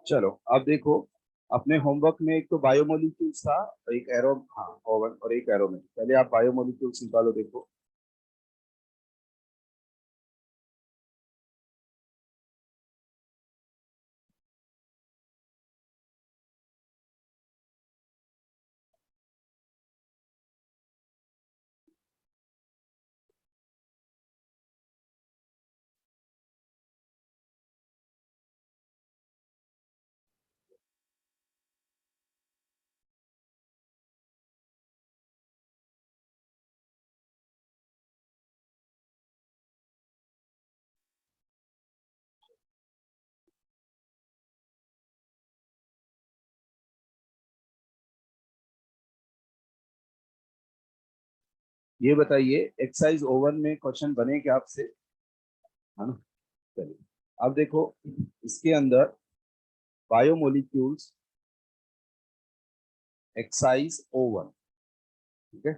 चलो अब देखो, अपने होमवर्क में एक तो बायोमोलिक्यूल्स था, एक एरो, हाँ ओवन और एक एरोमेटिक। पहले आप बायोमोलिक्यूल्स निकालो देखो। ये बताइए, एक्सरसाइज ओवन में क्वेश्चन बने क्या आपसे, है ना? चलिए अब देखो, इसके अंदर बायोमोलिक्यूल्स एक्सरसाइज ओवन, ठीक है।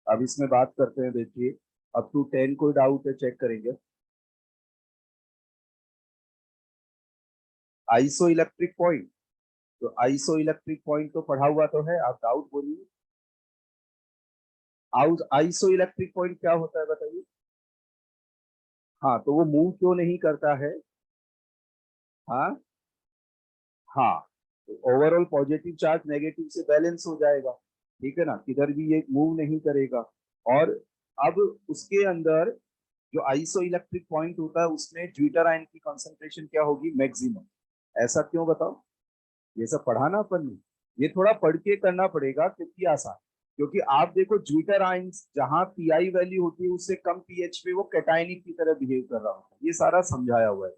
अब इसमें बात करते हैं, देखिए अप टू 10 कोई डाउट है चेक करेंगे। आइसो इलेक्ट्रिक पॉइंट, तो आइसो इलेक्ट्रिक पॉइंट तो पढ़ा हुआ तो है, आप डाउट बोलिए। आइसो इलेक्ट्रिक पॉइंट क्या होता है बताइए। हाँ, तो वो मूव क्यों नहीं करता है? हाँ, हाँ, तो ओवरऑल पॉजिटिव चार्ज नेगेटिव से बैलेंस हो जाएगा, ठीक है ना, किधर भी ये मूव नहीं करेगा। और अब उसके अंदर जो आइसो इलेक्ट्रिक पॉइंट होता है उसमें ज्विटर आयन की कंसंट्रेशन क्या होगी? मैक्सिमम। ऐसा क्यों बताओ? ये सब पढ़ाना अपन ने, ये थोड़ा पढ़ के करना पड़ेगा क्योंकि आसान, क्योंकि आप देखो ज्विटर आयंस जहां पीआई वैल्यू होती है उससे कम पीएच पे वो कैटायनिक की तरह बिहेव कर रहा होता है, ये सारा समझाया हुआ है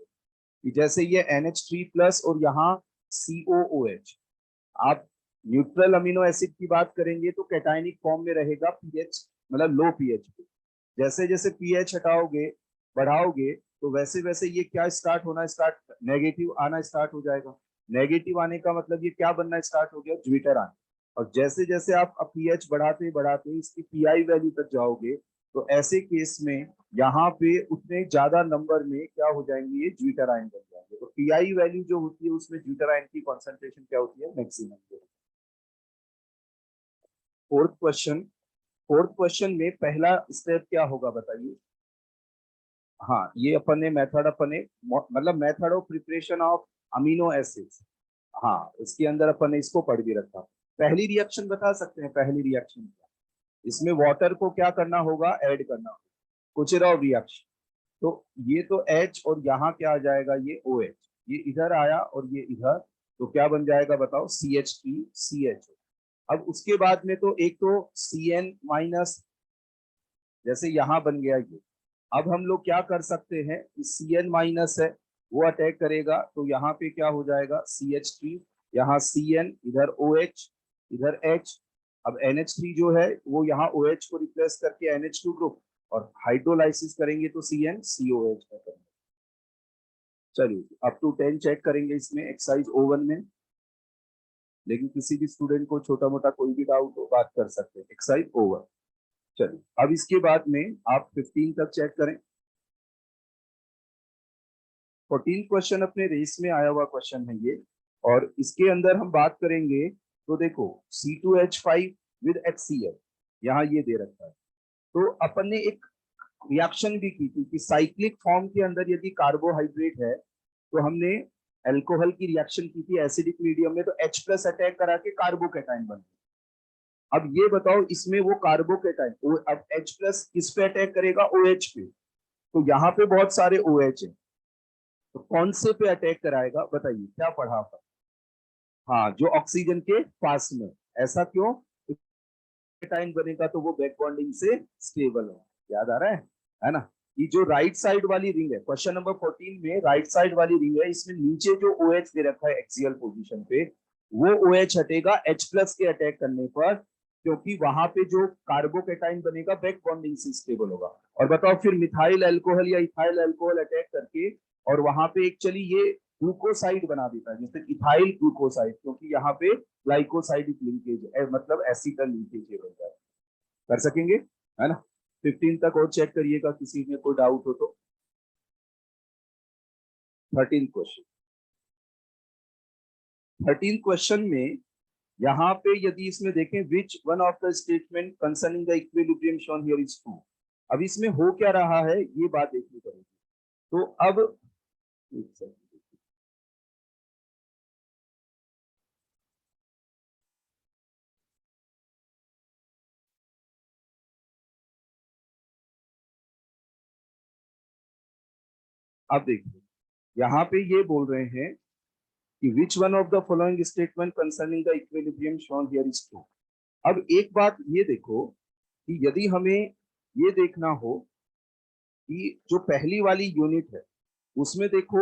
कि जैसे ये NH3+ और यहाँ COOH। आप न्यूट्रल अमीनो एसिड की बात करेंगे तो कैटायनिक फॉर्म में रहेगा पीएच, मतलब लो पीएच पे। जैसे जैसे पीएच हटाओगे, बढ़ाओगे, तो वैसे वैसे ये क्या स्टार्ट होना, स्टार्ट नेगेटिव आना स्टार्ट हो जाएगा। नेगेटिव आने का मतलब ये क्या बनना स्टार्ट हो गया? ज्विटर आना। और जैसे जैसे आप पीएच बढ़ाते बढ़ाते इसकी पीआई वैल्यू तक जाओगे, तो ऐसे केस में यहाँ पे उतने ज्यादा नंबर में क्या हो जाएंगे? ये ज्विटर आयन बन जाएंगे। तो पीआई वैल्यू जो होती है उसमें ज्विटर आयन की कॉन्सेंट्रेशन क्या होती है? Maximum. Fourth question, fourth question में पहला स्टेप क्या होगा बताइए। हाँ, ये अपन ने मेथड, अपन ने मतलब method of preparation of amino acids, हाँ इसके अंदर अपन ने इसको पढ़ भी रखा। पहली रिएक्शन बता सकते हैं? पहली रिएक्शन क्या? इसमें वाटर को क्या करना होगा? ऐड करना होगा, कुचेरॉव रिएक्शन। तो ये तो H और यहाँ क्या आ जाएगा? ये OH। ये इधर आया और ये इधर, तो क्या बन जाएगा बताओ? CH3CH। अब उसके बाद में तो एक तो CN-, जैसे यहाँ बन गया ये। अब हम लोग क्या कर सकते हैं, CN- है, वो अटैक करेगा तो यहाँ पे क्या हो जाएगा? CH3, यहाँ CN, इधर OH, इधर H। अब NH3 जो है वो यहाँ OH को रिप्लेस करके NH2 ग्रुप, और हाइड्रोलाइसिस करेंगे तो CnCOH का करेंगे। चलिए अप टू 10 चेक करेंगे इसमें एक्सरसाइज ओवन में, लेकिन किसी भी स्टूडेंट को छोटा मोटा कोई भी डाउट हो बात कर सकते हैं एक्सरसाइज ओवर। चलिए अब इसके बाद में आप 15 तक चेक करें। 14 क्वेश्चन अपने रेस में आया हुआ क्वेश्चन है ये, और इसके अंदर हम बात करेंगे तो देखो C2H5 विद HCl, यहाँ ये दे रखा है। तो अपन ने एक रिएक्शन भी की थी कि साइक्लिक फॉर्म के अंदर यदि कार्बोहाइड्रेट है तो हमने अल्कोहल की रिएक्शन की थी एसिडिक मीडियम में, तो H+ अटैक करा के कार्बोकेटाइन बन गया। अब ये बताओ इसमें वो कार्बोकेटाइन, अब H+ किस पे अटैक करेगा? OH पे। तो यहाँ पे बहुत सारे OH है, तो कौन से पे अटैक कराएगा बताइए, क्या पढ़ा अपन? हाँ, जो ऑक्सीजन के पास में। ऐसा क्यों? टाइम बनेगा तो वो बैक बॉन्डिंग से स्टेबल हो। याद आ रहा है ना? ये जो राइट साइड वाली रिंग है, क्वेश्चन नंबर 14 में राइट साइड वाली रिंग है, इसमें नीचे जो OH दे रखा है एक्सियल पोजीशन पे, वो OH हटेगा H+ के अटैक करने पर, क्योंकि वहां पे जो कार्बोकेटाइन बनेगा बैक बॉन्डिंग से स्टेबल होगा। और बताओ फिर मिथाइल अल्कोहल या इथाइल अल्कोहल अटैक करके, और वहां पे एक चली ये ग्लूकोसाइड बना देता है, जैसे इथाइल ग्लूकोसाइड, क्योंकि यहाँ पे ग्लाइकोसाइडिक लिंकेज मतलब एसिटल लिंकेज हो जाए। कर सकेंगे, है ना? 15 तक और चेक करिएगा, किसी में कोई डाउट हो तो। 13 क्वेश्चन, 13 क्वेश्चन में यहाँ पे यदि इसमें देखें which one of the statement concerning the equilibrium shown here is true. अब इसमें हो क्या रहा है ये बात देखनी पड़ेगी। तो अब एक सेकंड, अब देखिए यहाँ पे ये बोल रहे हैं कि which one of the following statement concerning the equilibrium shown here is true. अब एक बात ये देखो कि यदि हमें ये देखना हो कि जो पहली वाली यूनिट है उसमें देखो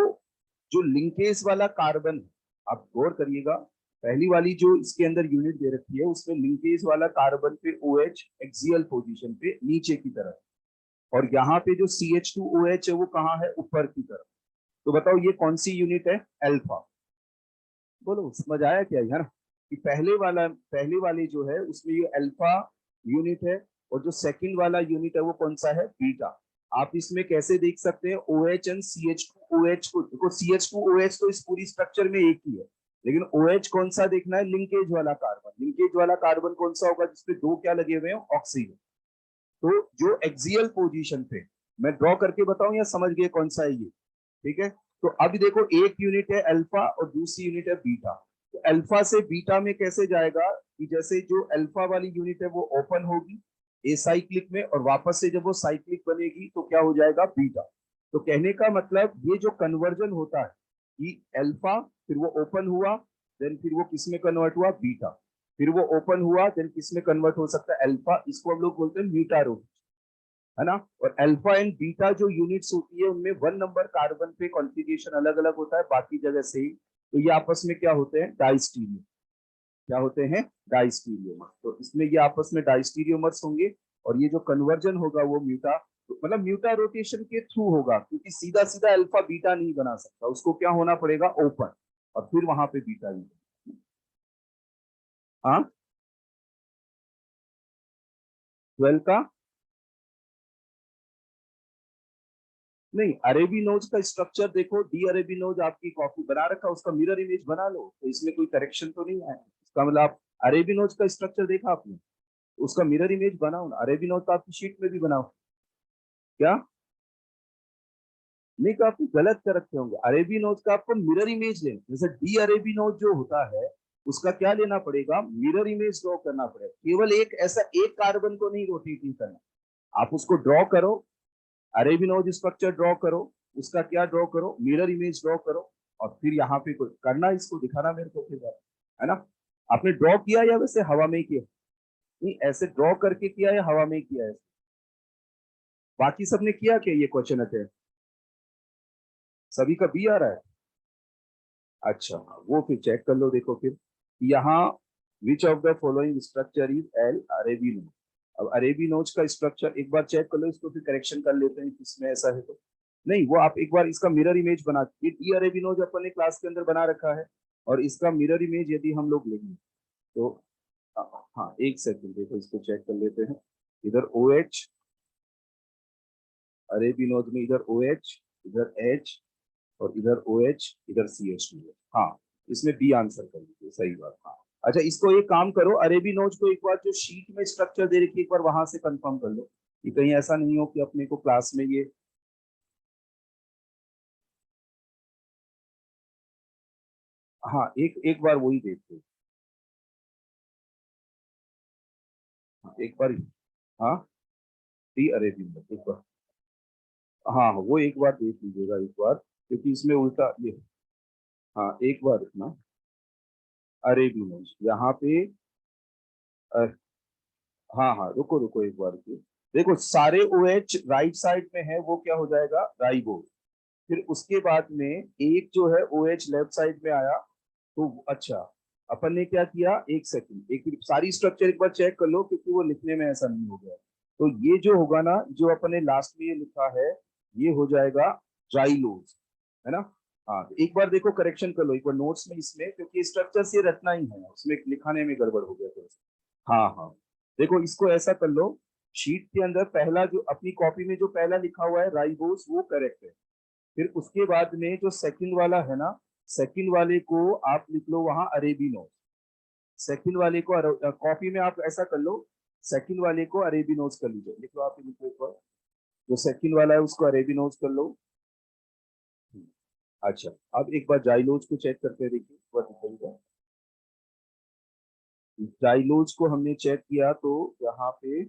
जो लिंकेज वाला कार्बन है, आप गौर करिएगा पहली वाली जो इसके अंदर यूनिट दे रखी है उसमें लिंकेज वाला कार्बन पे OH एक्सियल पोजीशन पे नीचे की तरफ, और यहाँ पे जो CH2OH है वो कहाँ है, ऊपर की तरफ। तो बताओ ये कौन सी यूनिट है, अल्फा। बोलो समझ आया क्या है ना, कि पहले वाले जो है उसमें ये अल्फा यूनिट है, और जो सेकंड वाला यूनिट है वो कौन सा है, बीटा। आप इसमें कैसे देख सकते हैं, OH एंड CH2OH को देखो, CH2OH तो इस पूरी स्ट्रक्चर में एक ही है, लेकिन OH कौन सा देखना है, लिंकेज वाला कार्बन। लिंकेज वाला कार्बन कौन सा होगा, जिसपे दो क्या लगे हुए हैं, ऑक्सीजन। तो जो एक्सियल पोजीशन पे, मैं ड्रॉ करके बताऊं या समझ गए कौन सा है ये, ठीक है। तो अब देखो एक यूनिट है अल्फा और दूसरी यूनिट है बीटा। तो अल्फा से बीटा में कैसे जाएगा, कि जैसे जो अल्फा वाली यूनिट है वो ओपन होगी एसाइक्लिक में, और वापस से जब वो साइक्लिक बनेगी तो क्या हो जाएगा, बीटा। तो कहने का मतलब ये जो कन्वर्जन होता है कि अल्फा फिर वो ओपन हुआ, देन फिर वो किस में कन्वर्ट हुआ, बीटा, फिर वो ओपन हुआ, देन किस में कन्वर्ट हो सकता है, अल्फा। इसको हम लोग बोलते हैं मीटा रोटेशन, है ना। और अल्फा एंड बीटा जो यूनिट्स होती है उनमें 1 नंबर कार्बन पे कॉन्फ़िगरेशन अलग अलग होता है, बाकी जगह से ही। तो ये आपस में क्या होते हैं, डाइस्टीरियो, क्या होते हैं, डाइस्टीरियोमर्स। तो इसमें ये आपस में डाइस्टीरियोमर्स होंगे, और ये जो कन्वर्जन होगा वो म्यूटा, तो मतलब म्यूटा रोटेशन के थ्रू होगा, क्योंकि सीधा सीधा अल्फा बीटा नहीं बना सकता, उसको क्या होना पड़ेगा, ओपन, और फिर वहां पे बीटा ही। हाँ 12 का नहीं, अरेबिनोज का स्ट्रक्चर देखो, डी अरेबिनोज आपकी कॉपी बना रखा, उसका मिरर इमेज बना लो, तो इसमें कोई करेक्शन तो नहीं आया। इसका मतलब आप अरेबिनोज का स्ट्रक्चर देखा आपने, उसका मिरर इमेज बनाओ ना। अरेबिनोज तो आपकी शीट में भी बनाओ। क्या नहीं, तो आपने गलत कर रखे होंगे। अरेबिनोज का आपको मिरर इमेज लेना, जैसे डी अरेबिनोज जो होता है उसका क्या लेना पड़ेगा, मिरर इमेज ड्रॉ करना पड़ेगा। केवल एक ऐसा एक कार्बन को नहीं रोटेटिंग करना, आप उसको ड्रॉ करो, अरेबिनोज स्ट्रक्चर ड्रॉ करो, उसका क्या ड्रॉ करो, मिरर इमेज ड्रॉ करो, और फिर यहाँ पे कुछ करना, इसको दिखाना मेरे को फिर, है ना। आपने ड्रॉ किया या वैसे हवा में ही किया, नहीं ऐसे ड्रॉ करके किया या हवा में ही किया है, बाकी सबने किया क्या ये क्वेश्चन अटेंड, सभी का बी आ रहा है। अच्छा वो फिर चेक कर लो, देखो फिर यहाँ which of the following structure is L arabinose. अब अरेबिनोज का स्ट्रक्चर एक बार चेक कर लो, इसको फिर करेक्शन कर लेते हैं किसमें ऐसा है तो। नहीं वो आप एक बार इसका मिरर इमेज बना, ये डी अरेबिनोज अपन ने क्लास के अंदर बना रखा है, और इसका मिरर इमेज यदि हम लोग लेंगे तो हाँ एक सेकंड देखो, इसको चेक कर लेते हैं। इधर OH अरेबिनोज में, इधर OH, इधर H, और इधर OH, इधर CH2। हाँ इसमें बी आंसर कर लीजिए, सही बात। हाँ अच्छा, इसको एक काम करो, अरेबिनोज को एक बार जो शीट में स्ट्रक्चर दे रखी है एक बार वहां से कंफर्म कर लो, कि कहीं ऐसा नहीं हो कि अपने को क्लास में ये, हाँ एक एक बार वही देखते, हाँ, एक बार, हाँ डी अरेबिनोज एक बार, हाँ हाँ, वो एक बार देख लीजिएगा एक बार, क्योंकि इसमें उल्टा ये, हाँ एक बार ना, अरेबिनोज यहाँ पे हाँ हाँ रुको रुको एक बार रुको। देखो सारे OH राइट साइड में है, वो क्या हो जाएगा, राइबोज। फिर उसके बाद में एक जो है OH लेफ्ट साइड में आया, तो अच्छा अपन ने क्या किया, एक सेकंड, एक सारी स्ट्रक्चर एक बार चेक कर लो, क्योंकि वो लिखने में ऐसा नहीं हो गया। तो ये जो होगा ना, जो अपन ने लास्ट में ये लिखा है, ये हो जाएगा जाइलोज, है ना। हाँ तो एक बार देखो करेक्शन कर लो एक बार नोट्स में इसमें, क्योंकि स्ट्रक्चर से रटना ही है, उसमें लिखाने में गड़बड़ हो गया थोड़ा सा। हाँ हाँ देखो इसको ऐसा कर लो, शीट के अंदर पहला जो अपनी कॉपी में जो पहला लिखा हुआ है राइबोस वो करेक्ट है, फिर उसके बाद में जो सेकंड वाला है ना, सेकंड वाले को आप लिख लो वहां अरेबिनोज, सेकंड वाले को कॉपी में आप ऐसा कर लो, सेकंड वाले को अरेबिनोज कर लीजिए, लिख लो आप लिखो एक बार, जो सेकंड वाला है उसको अरेबिनोज कर लो। अच्छा, अब एक बार जाइलोज को चेक करके देखिए, जाइलोज को हमने चेक किया तो यहाँ पे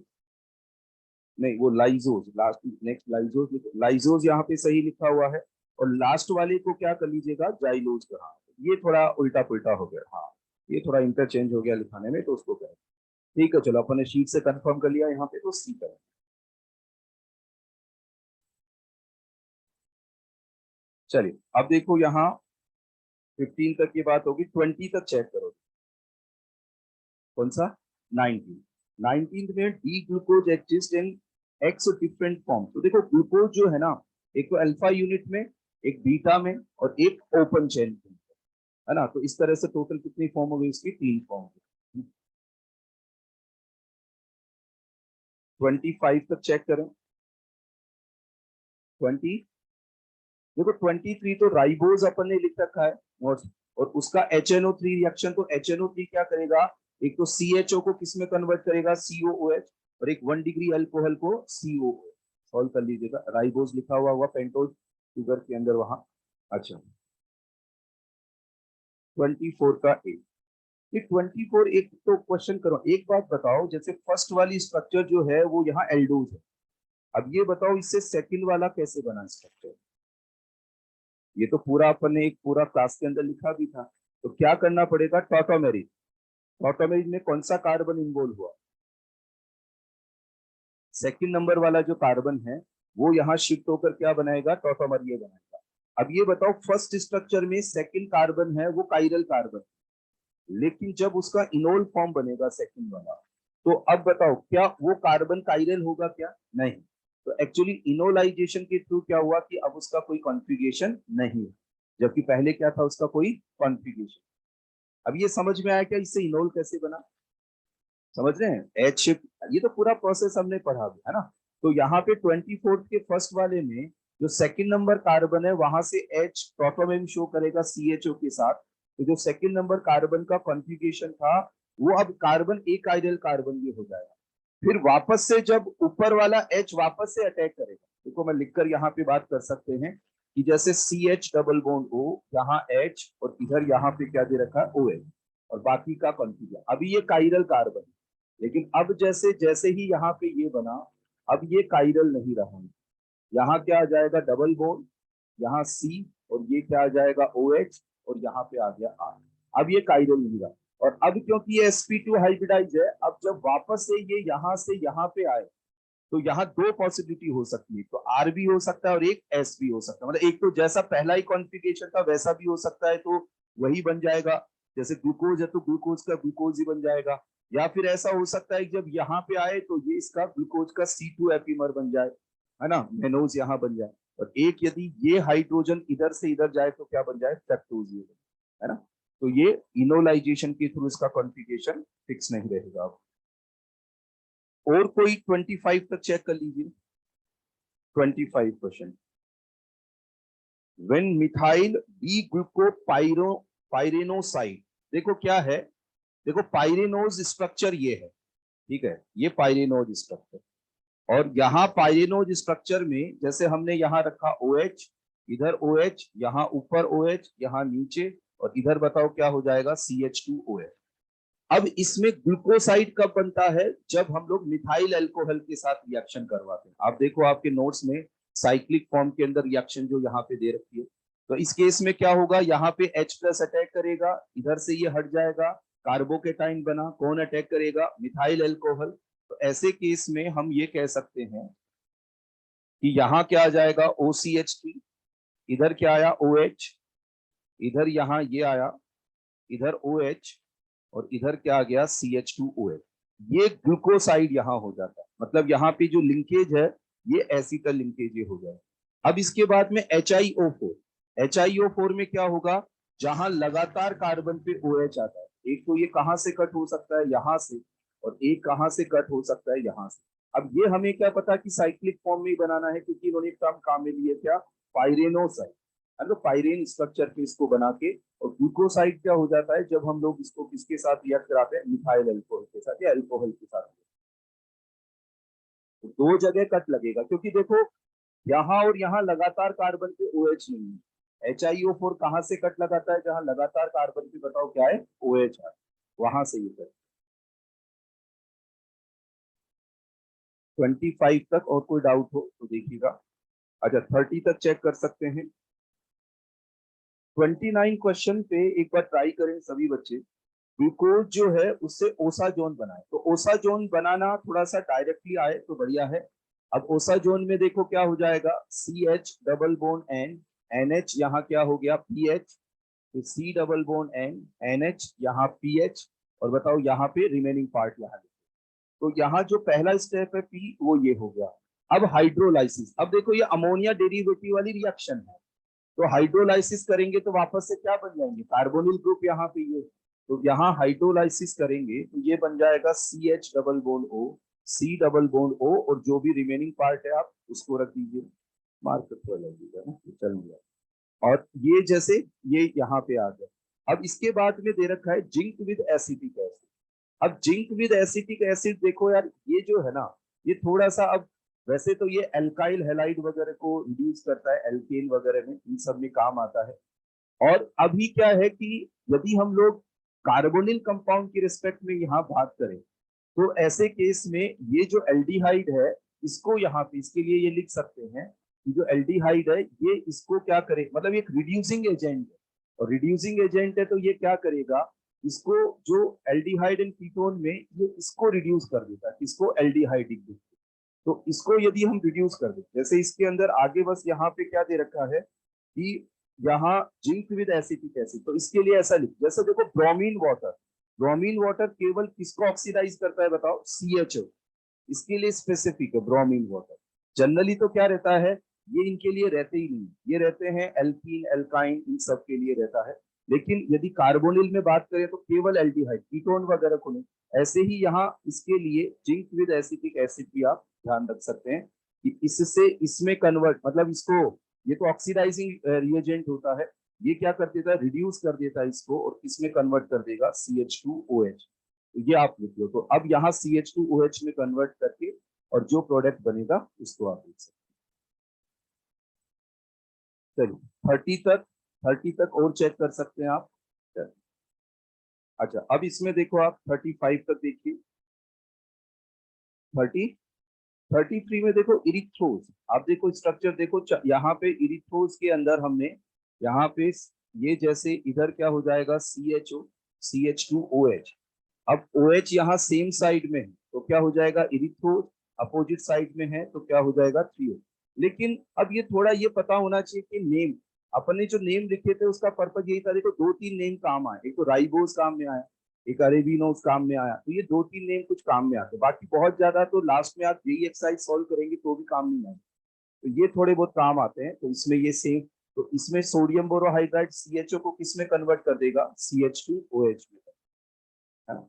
नहीं, वो लाइजोज, लास्ट नेक्स्ट लाइजोज, लाइजोज यहाँ पे सही लिखा हुआ है, और लास्ट वाले को क्या कर लीजिएगा, जाइलोज का। हाँ, ये थोड़ा उल्टा पुल्टा हो गया, हाँ ये थोड़ा इंटरचेंज हो गया लिखाने में, तो उसको करें। ठीक है, चलो अपन ने शीट से कंफर्म कर लिया यहाँ पे, तो सी करें। चलिए अब देखो यहाँ 15 तक की बात होगी, 20 तक चेक करो। कौन सा? 19। 19 में D glucose exist in x different form. तो देखो ग्लूकोज जो है ना, एक तो अल्फा यूनिट में, एक बीटा में, और एक ओपन चेन में, है ना। तो इस तरह से टोटल कितनी फॉर्म हो गई इसकी? 3 फॉर्म। 25 तक चेक करें। 20, देखो 23 तो राइबोज अपन ने लिख रखा है नोट्स, और उसका HNO3 रिएक्शन, तो HNO3 क्या करेगा, एक तो CHO को किस में कन्वर्ट करेगा, COOH, और एक 1 डिग्री अल्कोहल को COOH। सॉल्व कर लीजिएगा, राइबोज लिखा हुआ होगा पेंटोज शुगर के अंदर वहां। अच्छा, 24 का एक, ये 24 एक तो क्वेश्चन करो, एक बात बताओ, जैसे फर्स्ट वाली स्ट्रक्चर जो है वो यहाँ एल्डोज है, अब ये बताओ इससे सेकंड वाला कैसे बना स्ट्रक्चर? ये तो पूरा अपन ने एक पूरा क्लास के अंदर लिखा भी था। तो क्या करना पड़ेगा, टॉटोमेरिक, टॉटोमेरिक में कौन सा कार्बन इन्वॉल्व हुआ? सेकंड नंबर वाला जो कार्बन है वो यहाँ शिफ्ट होकर क्या बनाएगा, टॉटोमर ये बनाएगा। अब ये बताओ फर्स्ट स्ट्रक्चर में सेकंड कार्बन है वो काइरल कार्बन, लेकिन जब उसका इनोल फॉर्म बनेगा सेकंड वाला, तो अब बताओ क्या वो कार्बन काइरल होगा क्या? नहीं। तो एक्चुअली इनोलाइजेशन के थ्रू क्या हुआ कि अब उसका कोई कॉन्फ़िगरेशन नहीं है, जबकि पहले क्या था, उसका कोई कॉन्फ़िगरेशन। अब ये समझ में आया क्या इससे इनोल कैसे बना? समझ रहे हैं, एच शिफ्ट, ये तो पूरा प्रोसेस हमने पढ़ा है ना। तो यहाँ पे 24 के फर्स्ट वाले में जो सेकंड नंबर कार्बन है वहां से एच प्रोटोमेम शो करेगा CHO के साथ, तो जो सेकंड नंबर कार्बन का कॉन्फ़िगरेशन था वो अब कार्बन एक आइडियल कार्बन ये हो जाएगा। फिर वापस से जब ऊपर वाला H वापस से अटैक करेगा, देखो मैं लिखकर यहाँ पे बात कर सकते हैं कि जैसे CH डबल बॉन्ड O, यहाँ H, और इधर यहाँ पे क्या दे रखा है, OH, और बाकी का कॉन्फ़िगरेशन। अभी ये काइरल कार्बन, लेकिन अब जैसे जैसे ही यहाँ पे ये बना, अब ये काइरल नहीं रहा, यहाँ क्या आ जाएगा, डबल बॉन्ड, यहाँ C, और ये क्या आ जाएगा, OH, और यहाँ पे आ गया R। अब ये काइरल नहीं रहा, और अब क्योंकि ये sp2 हाइब्रिडाइज है, अब जब वापस से ये यहाँ से यहाँ पे आए, तो यहाँ दो पॉसिबिलिटी हो सकती है, तो R भी हो सकता है और एक S भी हो सकता है, मतलब एक तो जैसा पहला ही कॉन्फ़िगरेशन था वैसा भी हो सकता है, तो वही बन जाएगा, जैसे ग्लूकोज है तो ग्लूकोज का ग्लूकोज ही बन जाएगा, या फिर ऐसा हो सकता है जब यहाँ पे आए तो ये इसका ग्लूकोज का C2 एपीमर बन जाए, है ना, मेनोज यहाँ बन जाए, और एक यदि ये हाइड्रोजन इधर से इधर जाए तो क्या बन जाए, फ्रक्टोज, ये है ना। तो ये इनोलाइजेशन के थ्रू इसका कॉन्फ़िगरेशन फिक्स नहीं रहेगा। और कोई 25 तक चेक कर लीजिए। 25 क्वेश्चन, व्हेन मिथाइल डी ग्लूको पाइरेनोसाइड, देखो क्या है, देखो पाइरेनोज स्ट्रक्चर ये है, ठीक है, ये पाइरेनोज स्ट्रक्चर, और यहाँ पाइरेनोज स्ट्रक्चर में जैसे हमने यहाँ रखा OH, इधर OH, यहाँ ऊपर OH, यहाँ नीचे, और इधर बताओ क्या हो जाएगा, CH2OH। अब इसमें ग्लूकोसाइड कब बनता है, जब हम लोग मिथाइल अल्कोहल के साथ रिएक्शन करवाते हैं। आप देखो आपके नोट्स में साइक्लिक फॉर्म के अंदर रिएक्शन जो यहाँ पे दे रखी है, तो इस केस में क्या होगा, यहाँ पे H+ अटैक करेगा, इधर से ये हट जाएगा, कार्बोकेटाइन बना, कौन अटैक करेगा, मिथाइल अल्कोहल। तो ऐसे केस में हम ये कह सकते हैं कि यहाँ क्या आ जाएगा, OCH3, इधर क्या आया, OH, इधर यहाँ ये आया, इधर OH, और इधर क्या आ गया, CH2OH। ये ग्लूकोसाइड यहाँ हो जाता है, मतलब यहाँ पे जो लिंकेज है ये एसिटल लिंकेज ये हो जाए। अब इसके बाद में HiO4, HiO4 में क्या होगा, जहां लगातार कार्बन पे OH आता है, एक तो ये कहां से कट हो सकता है, यहाँ से, और एक कहां से कट हो सकता है, यहाँ से। अब ये हमें क्या पता कि साइक्लिक फॉर्म में ही बनाना है, क्योंकि इन्होंने टर्म काम में लिए क्या, पाइरेनोसाइड। है ना। पाइरेन स्ट्रक्चर पे इसको बना के, और ग्लूकोसाइड क्या हो जाता है जब हम लोग इसको किसके साथ रिएक्ट कराते हैं, मिथाइल अल्कोहल के साथ या अल्कोहल के साथ। तो दो जगह कट लगेगा, क्योंकि देखो यहाँ और यहाँ लगातार कार्बन पे OH नहीं है। HiO4 कहाँ से कट लगाता है, जहां लगातार कार्बन पे बताओ क्या है, OH है, वहां से ये कट। 25 तक और कोई डाउट हो तो देखिएगा। अच्छा 30 तक चेक कर सकते हैं। 29 क्वेश्चन पे एक बार ट्राई करें सभी बच्चे। ग्लूकोज जो है उससे ओसा जोन बनाए, तो ओसा जोन बनाना थोड़ा सा डायरेक्टली आए तो बढ़िया है। अब ओसा जोन में देखो क्या हो जाएगा, CH double bond N, NH यहाँ क्या हो गया PH, तो C double bond N, NH यहाँ PH, और बताओ यहाँ पे रिमेनिंग पार्ट यहाँ। तो यहाँ जो पहला स्टेप है P, वो ये हो गया। अब हाइड्रोलाइसिस, अब देखो ये अमोनिया डेरिवेटिव वाली रिएक्शन है, तो हाइड्रोलाइसिस करेंगे तो वापस से क्या बन जाएंगे, कार्बोनिल ग्रुप यहाँ पे ये। तो यहाँ हाइड्रोलाइसिस करेंगे तो ये बन जाएगा CH double bond O, C double bond O, और जो भी रिमेनिंग पार्ट है आप उसको रख दीजिए, मार्कर थोड़ा लग दीजिए ना, चल गया। और ये जैसे ये यहाँ पे आ गया। अब इसके बाद में दे रखा है जिंक विद एसिटिक एसिड। अब जिंक विद एसिटिक एसिड देखो यार, ये जो है ना, ये थोड़ा सा, अब वैसे तो ये एल्काइल हैलाइड वगैरह को रिड्यूस करता है, एल्केन वगैरह में, इन सब में काम आता है। और अभी क्या है कि यदि हम लोग कार्बोनिल कंपाउंड की रिस्पेक्ट में यहाँ बात करें, तो ऐसे केस में ये जो एल्डिहाइड है, इसको यहाँ पे इसके लिए ये लिख सकते हैं कि जो एल्डिहाइड है ये इसको क्या करे, मतलब एक रिड्यूसिंग एजेंट है, और रिड्यूसिंग एजेंट है तो ये क्या करेगा, इसको जो एल्डिहाइड एंड कीटोन में ये इसको रिड्यूस कर देता है, इसको एल्डिहाइडिक। तो इसको यदि हम रिड्यूस कर दें, जैसे इसके अंदर आगे बस यहाँ पे क्या दे रखा है कि यहाँ जिंक विद एसिटिक एसिड, तो इसके लिए ऐसा लिख, जैसे देखो ब्रोमीन वाटर, ब्रोमीन वाटर केवल किसको ऑक्सीडाइज करता है बताओ, CHO, इसके लिए स्पेसिफिक है ब्रोमीन वाटर। जनरली तो क्या रहता है, ये इनके लिए रहते ही नहीं, ये रहते हैं एल्कीन एल्काइन, इन सब के लिए रहता है। लेकिन यदि कार्बोनिल में बात करें तो केवल एल्डिहाइड, कीटोन वगैरह को नहीं। ऐसे ही यहाँ इसके लिए जिंक विद एसिटिक एसिड भी आप ध्यान रख सकते हैं कि इससे इसमें कन्वर्ट, मतलब इसको, ये तो ऑक्सीडाइजिंग रिएजेंट होता है, ये क्या कर देता है, रिड्यूस कर देता है इसको, और इसमें कन्वर्ट कर देगा CH2OH। तो ये आप लिख लो, तो अब यहाँ CH2OH में कन्वर्ट करके और जो प्रोडक्ट बनेगा उसको आप लिख सकते हैं। चलिए 30 तक और चेक कर सकते हैं आप। अच्छा अब इसमें देखो आप 35 तक देखिए। 33 में देखो इरिथ्रोज, आप देखो स्ट्रक्चर देखो, यहाँ पे इरिथ्रोज के अंदर हमने यहाँ पे ये जैसे इधर क्या हो जाएगा CHO CH2OH। अब OH यहाँ सेम साइड में है तो क्या हो जाएगा इरिथ्रोज, अपोजिट साइड में है तो क्या हो जाएगा 3O। लेकिन अब ये थोड़ा ये पता होना चाहिए कि नेम, अपने जो नेम लिखे थे उसका पर्पज यही था, देखो 2-3 नेम काम आए, एक तो राइबोस काम में आया, एक अरेबिनोस काम में आया, तो ये 2-3 नेम कुछ काम में आते, बाकी बहुत ज्यादा तो लास्ट में आप यही एक्सरसाइज सॉल्व करेंगे तो भी काम नहीं आए, तो ये थोड़े बहुत काम आते हैं। तो इसमें ये सेम, तो इसमें सोडियम बोरोहाइड्राइड CHO को किस में कन्वर्ट कर देगा, CH2OH में, है ना।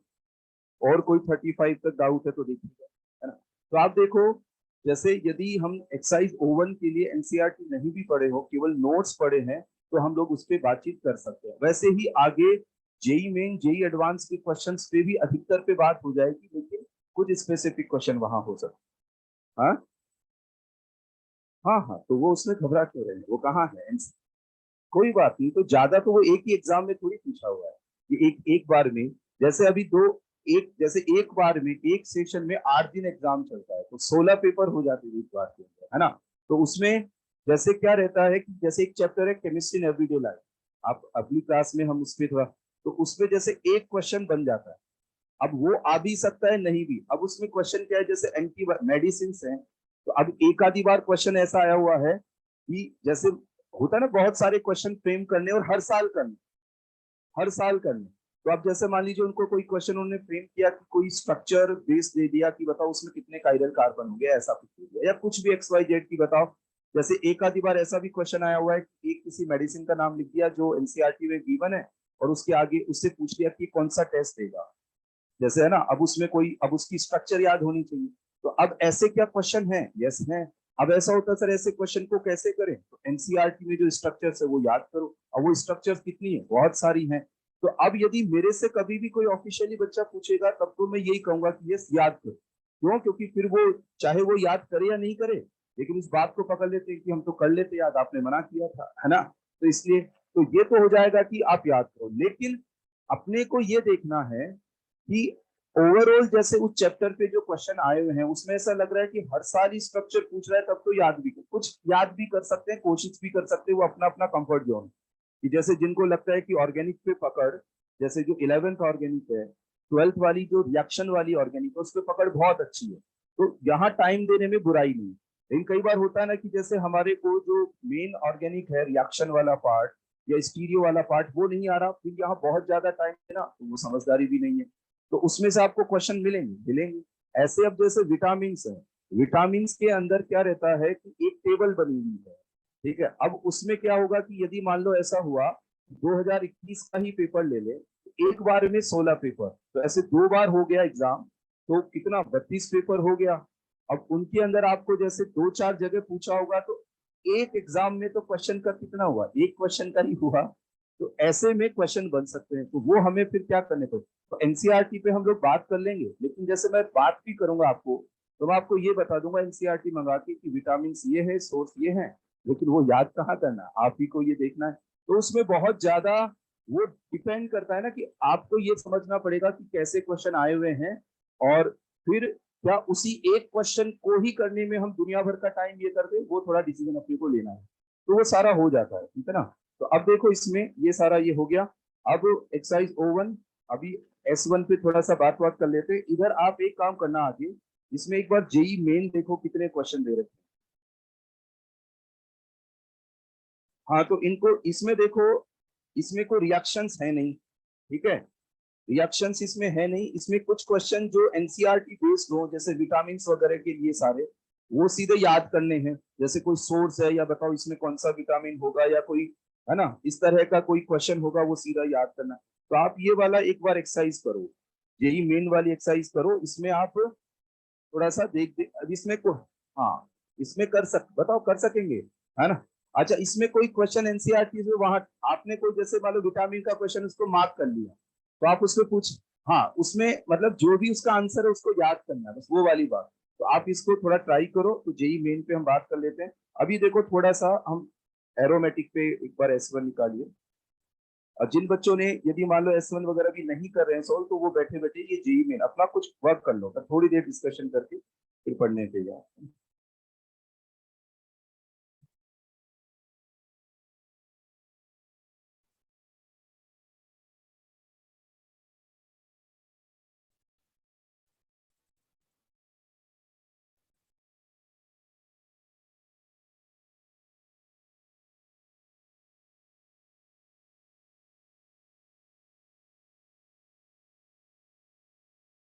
और कोई 35 तक डाउट है तो देखिएगा, है ना। तो आप देखो, जैसे यदि हम एक्सरसाइज O1 के लिए NCERT नहीं भी पढ़े हो, केवल नोट्स पढ़े हैं, तो हम लोग उस पर बातचीत कर सकते हैं। वैसे ही आगे जेई मेन जेई एडवांस के क्वेश्चंस पे भी अधिकतर पे बात हो जाएगी, लेकिन कुछ स्पेसिफिक क्वेश्चन वहां हो सकते हैं। हाँ हाँ हाँ, तो वो उसमें घबरा क्यों रहे हैं, वो कहाँ है, कोई बात नहीं। तो ज्यादा तो वो एक ही एग्जाम में थोड़ी पूछा हुआ है कि एक बार में, जैसे अभी दो, एक जैसे एक बार में एक सेशन में 8 दिन एग्जाम चलता है, तो 16 पेपर हो जाते हैं एक बार के अंदर, है ना। तो उसमें जैसे क्या रहता है कि जैसे एक चैप्टर है केमिस्ट्री इन एवरीडे लाइफ, आप अगली क्लास में हम उस पर थोड़ा, तो उसमें जैसे एक क्वेश्चन बन जाता है, अब वो आ भी सकता है नहीं भी। अब उसमें क्वेश्चन क्या है, जैसे एंटी मेडिसिन है, तो अब एक आधी बार क्वेश्चन ऐसा आया हुआ है कि जैसे होता है ना बहुत सारे क्वेश्चन फ्रेम करने और हर साल करने, हर साल करने। तो अब जैसे मान लीजिए उनको कोई क्वेश्चन उन्होंने फ्रेम किया कि कोई स्ट्रक्चर बेस दे दिया कि बताओ उसमें कितने कायरल कार्बन होंगे, ऐसा कुछ दे दिया, या कुछ भी XYZ की बताओ। जैसे एक आधी बार ऐसा भी क्वेश्चन आया हुआ है कि एक किसी मेडिसिन का नाम लिख दिया जो NCERT में गिवन है, और उसके आगे उससे पूछ लिया कि कौन सा टेस्ट देगा, जैसे है ना। अब उसमें कोई, अब उसकी स्ट्रक्चर याद होनी चाहिए। तो अब ऐसे क्या क्वेश्चन है, यस है। अब ऐसा होता है सर ऐसे क्वेश्चन को कैसे करें, तो एनसीईआरटी में जो स्ट्रक्चर्स है वो याद करो। अब वो स्ट्रक्चर्स कितनी है, बहुत सारी हैं। तो अब यदि मेरे से कभी भी कोई ऑफिशियली बच्चा पूछेगा तब तो मैं यही कहूंगा कि यस याद करो। क्यों, क्योंकि फिर वो चाहे वो याद करे या नहीं करे, लेकिन इस बात को पकड़ लेते हैं कि हम तो कर लेते याद, आपने मना किया था, है ना। तो इसलिए तो ये तो हो जाएगा कि आप याद करो, लेकिन अपने को ये देखना है कि ओवरऑल जैसे उस चैप्टर पे जो क्वेश्चन आए हुए हैं उसमें ऐसा लग रहा है कि हर साल ही स्ट्रक्चर पूछ रहा है, तब तो याद भी कुछ याद भी कर सकते हैं, कोशिश भी कर सकते हैं, वो अपना अपना कंफर्ट जोन। कि जैसे जिनको लगता है कि ऑर्गेनिक पे पकड़, जैसे जो 11th ऑर्गेनिक है, 12th वाली जो रिएक्शन वाली ऑर्गेनिक है, उस पर पकड़ बहुत अच्छी है, तो यहाँ टाइम देने में बुराई नहीं। लेकिन कई बार होता है ना कि जैसे हमारे को जो मेन ऑर्गेनिक है, रिएक्शन वाला पार्ट या स्टीरियो वाला पार्ट, वो नहीं आ रहा, फिर यहाँ बहुत ज्यादा टाइम है ना, तो वो समझदारी भी नहीं है। तो उसमें से आपको क्वेश्चन मिलेंगे मिलेंगे। ऐसे अब जैसे विटामिन है, विटामिन के अंदर क्या रहता है कि एक टेबल बनी हुई है, ठीक है। अब उसमें क्या होगा कि यदि मान लो ऐसा हुआ 2021 का ही पेपर ले ले, तो एक बार में 16 पेपर, तो ऐसे 2 बार हो गया एग्जाम, तो कितना 32 पेपर हो गया। अब उनके अंदर आपको जैसे 2-4 जगह पूछा होगा, तो एक एग्जाम में तो क्वेश्चन का कितना हुआ, एक क्वेश्चन का ही हुआ। तो ऐसे में क्वेश्चन बन सकते हैं, तो वो हमें फिर क्या करने को। तो एनसीईआरटी पे हम लोग बात कर लेंगे, लेकिन जैसे मैं बात भी करूंगा आपको, तो मैं आपको ये बता दूंगा एनसीईआरटी मंगा के कि विटामिन ये है, सोर्स ये है, लेकिन वो याद कहाँ करना है, आप ही को ये देखना है। तो उसमें बहुत ज्यादा वो डिपेंड करता है ना कि आपको ये समझना पड़ेगा कि कैसे क्वेश्चन आए हुए हैं, और फिर क्या उसी एक क्वेश्चन को ही करने में हम दुनिया भर का टाइम ये कर दे, वो थोड़ा डिसीजन अपने को लेना है। तो वो सारा हो जाता है, ठीक है ना। तो अब देखो इसमें ये सारा ये हो गया। अब एक्सरसाइज O1, अभी S1 पे थोड़ा सा बात बात कर लेते हैं। इधर आप एक काम करना आगे, इसमें एक बार जेई मेन देखो कितने क्वेश्चन दे रखे हैं। हाँ तो इनको इसमें देखो, इसमें कोई रिएक्शंस है नहीं, ठीक है। रिएक्शंस इसमें है नहीं, इसमें कुछ क्वेश्चन जो एनसीईआरटी बेस्ड हो, जैसे विटामिन वगैरह के लिए सारे, वो सीधे याद करने हैं। जैसे कोई सोर्स है या बताओ इसमें कौन सा विटामिन होगा, या कोई है ना इस तरह का कोई क्वेश्चन होगा, वो सीधा याद करना। तो आप ये वाला एक बार एक्सरसाइज करो, यही मेन वाली एक्सरसाइज करो, इसमें आप थोड़ा सा देख दे अब इसमें को। हाँ इसमें कर सक बताओ कर सकेंगे, है ना। अच्छा इसमें कोई क्वेश्चन एनसीईआरटी से वहां आपने कोई जैसे मान लो विटामिन का क्वेश्चन उसको मार्क कर लिया, तो आप उसमें पूछ, हाँ उसमें मतलब जो भी उसका आंसर है उसको याद करना है, बस वो वाली बात। तो आप इसको थोड़ा ट्राई करो, तो जेई मेन पे हम बात कर लेते हैं। अभी देखो थोड़ा सा हम एरोमेटिक पे एक बार S1 निकालिए। और जिन बच्चों ने यदि मान लो S1 वगैरह भी नहीं कर रहे हैं सॉल्व, तो वो बैठे बैठे ये जेई मेन अपना कुछ वर्क कर लो, थोड़ी देर डिस्कशन करके फिर पढ़ने पे जाओ।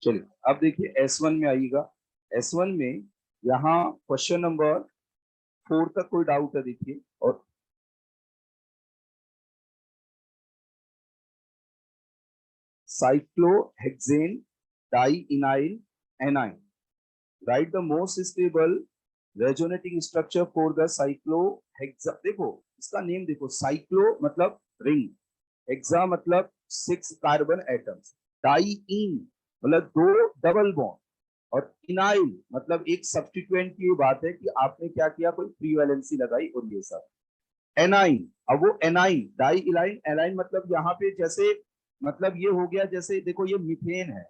चलिए अब देखिए S1 में आइएगा। S1 में यहाँ क्वेश्चन नंबर 4 तक कोई डाउट है देखिए, और cyclohexane dienyl anion, write the most stable resonating structure for the cyclohexa. देखो इसका नेम देखो, साइक्लो मतलब रिंग, हेक्सा मतलब 6 कार्बन एटम्स, डाइइन मतलब 2 डबल बॉन्ड, और इनाइल मतलब एक सब्स्टिट्यूएंट की बात है कि आपने क्या किया, कोई फ्री वैलेंसी लगाई, और ये सब एनाइन। अब वो एनाइन डाई इलाइन एलाइन मतलब यहाँ पे जैसे मतलब ये हो गया, जैसे देखो ये मिथेन है,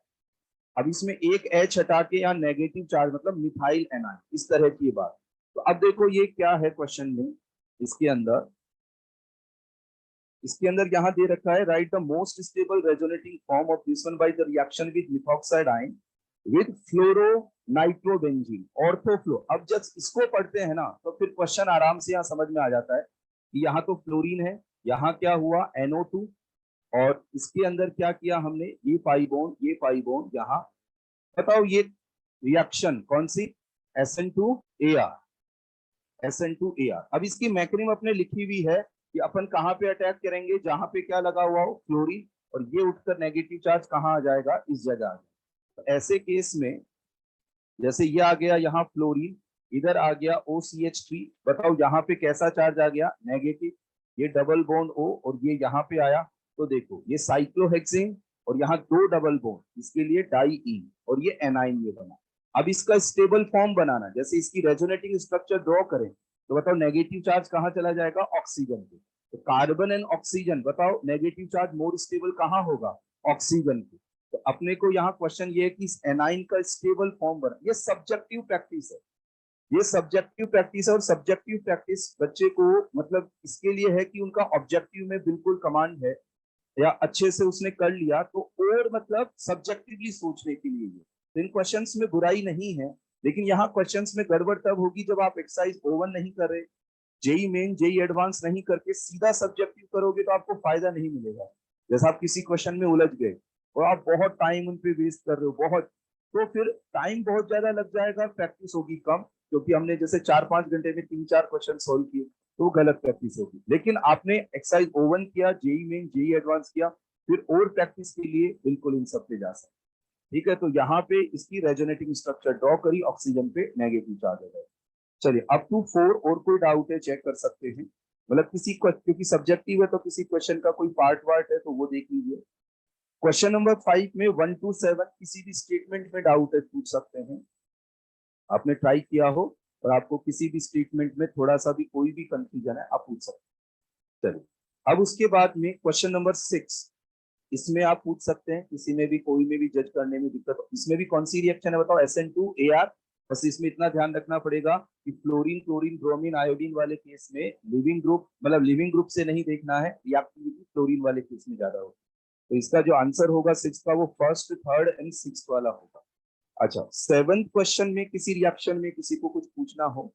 अब इसमें एक एच हटा के यहाँ नेगेटिव चार्ज मतलब मिथाइल एनाइन, इस तरह की बात। तो अब देखो ये क्या है क्वेश्चन में, इसके अंदर इसके अंदर यहाँ दे रखा है, write the most stable resonating form of this one by the reaction with methoxide ion with fluoro nitrobenzene orthofluoro. अब जब इसको पढ़ते हैं ना, तो फिर क्वेश्चन आराम से यहाँ समझ में आ जाता है कि यहाँ तो फ्लोरीन है, यहाँ क्या हुआ NO2, और इसके अंदर क्या किया हमने, ये पाई बॉन्ड यहाँ। बताओ ये रिएक्शन कौन सी, SN2AR, SN2AR। अब इसकी मैक्निम अपने लिखी हुई है कि अपन कहाँ पे अटैक करेंगे, जहां पे क्या लगा हुआ हो फ्लोरीन, और ये उठकर नेगेटिव चार्ज कहाँ आ जाएगा, इस जगह आ जाएगा। तो ऐसे केस में जैसे ये आ गया यहाँ फ्लोरीन, इधर आ गया OCH3, बताओ यहाँ पे कैसा चार्ज आ गया, नेगेटिव। ये डबल बॉन्ड O और ये यहाँ पे आया, तो देखो ये साइक्लोहेक्सेन और यहाँ दो डबल बॉन्ड, इसके लिए डाईईन और ये एनाइन ये बना। अब इसका स्टेबल फॉर्म बनाना, जैसे इसकी रेजोनेटिंग स्ट्रक्चर ड्रॉ करें, तो बताओ नेगेटिव चार्ज कहाँ चला जाएगा, ऑक्सीजन पे। तो कार्बन एंड ऑक्सीजन, बताओ नेगेटिव चार्ज मोर स्टेबल कहाँ होगा, ऑक्सीजन पे। तो अपने को यहाँ क्वेश्चन ये है कि एनाइन का स्टेबल फॉर्म बना। ये सब्जेक्टिव प्रैक्टिस है, ये सब्जेक्टिव प्रैक्टिस है, और सब्जेक्टिव प्रैक्टिस बच्चे को मतलब इसके लिए है कि उनका ऑब्जेक्टिव में बिल्कुल कमांड है या अच्छे से उसने कर लिया, तो और मतलब सब्जेक्टिवली सोचने के लिए ये। तो इन क्वेश्चंस में बुराई नहीं है, लेकिन यहाँ क्वेश्चंस में गड़बड़ तब होगी जब आप एक्सरसाइज O1 नहीं कर रहे, जेई मेन जेई एडवांस नहीं करके सीधा सब्जेक्टिव करोगे तो आपको फायदा नहीं मिलेगा। जैसा आप किसी क्वेश्चन में उलझ गए और आप बहुत टाइम उन पे वेस्ट कर रहे हो बहुत, तो फिर टाइम बहुत ज्यादा लग जाएगा, प्रैक्टिस होगी कम, क्योंकि हमने जैसे 4-5 घंटे में 3-4 क्वेश्चन सोल्व किए, तो गलत प्रैक्टिस होगी। लेकिन आपने एक्सरसाइज O1 किया, जेई मेन जेई एडवांस किया, फिर और प्रैक्टिस के लिए बिल्कुल इन सब पे जा सकते। ठीक है, तो यहाँ पे इसकी रेजोनेटिंग स्ट्रक्चर ड्रॉ करी, ऑक्सीजन पे नेगेटिव चार्ज है। चलिए अप टू 4 और कोई डाउट है चेक कर सकते हैं, मतलब किसी क्योंकि सब्जेक्टिव है तो किसी क्वेश्चन का कोई पार्ट वार्ट है तो वो देख लीजिए। क्वेश्चन नंबर 5 में 1 to 7 किसी भी स्टेटमेंट में डाउट है पूछ सकते हैं, आपने ट्राई किया हो और आपको किसी भी स्टेटमेंट में थोड़ा सा भी कोई भी कंफ्यूजन है आप पूछ सकते हैं। चलिए अब उसके बाद में क्वेश्चन नंबर 6, इसमें आप पूछ सकते हैं किसी में भी कोई में भी जज करने में दिक्कत हो। इसमें भी कौन सी रिएक्शन है बताओ, SN2AR। बस इसमें इतना ध्यान रखना पड़ेगा कि फ्लोरीन क्लोरीन ब्रोमीन आयोडीन वाले केस में लिविंग ग्रुप, मतलब लिविंग ग्रुप से नहीं देखना है, रिएक्टिविटी फ्लोरीन वाले केस में ज्यादा होगा। तो इसका जो आंसर होगा 6 का वो फर्स्ट थर्ड एंड 6 वाला होगा। अच्छा 7th क्वेश्चन में किसी रिएक्शन में किसी को कुछ पूछना हो,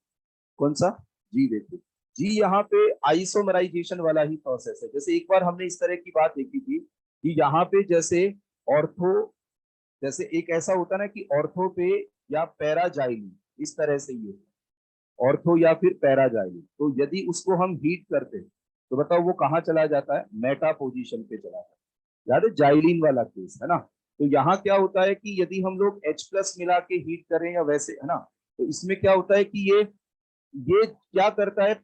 कौन सा, जी देखिए, जी यहाँ पे आइसोमराइजेशन वाला ही प्रोसेस है। जैसे एक बार हमने इस तरह की बात देखी थी कि यहाँ पे जैसे ऑर्थो, जैसे एक ऐसा होता ना कि ऑर्थो पे या पैराजाइलिन, इस तरह से ये ऑर्थो या फिर पैराजाइलिन, तो यदि उसको हम हीट करते तो बताओ वो कहाँ चला जाता है, मेटा पोजीशन पे चला जाता है। याद है जाइलिन वाला केस है ना। तो यहाँ क्या होता है कि यदि हम लोग H+ मिला के हीट करें या वैसे है ना, तो इसमें क्या होता है कि ये क्या करता है,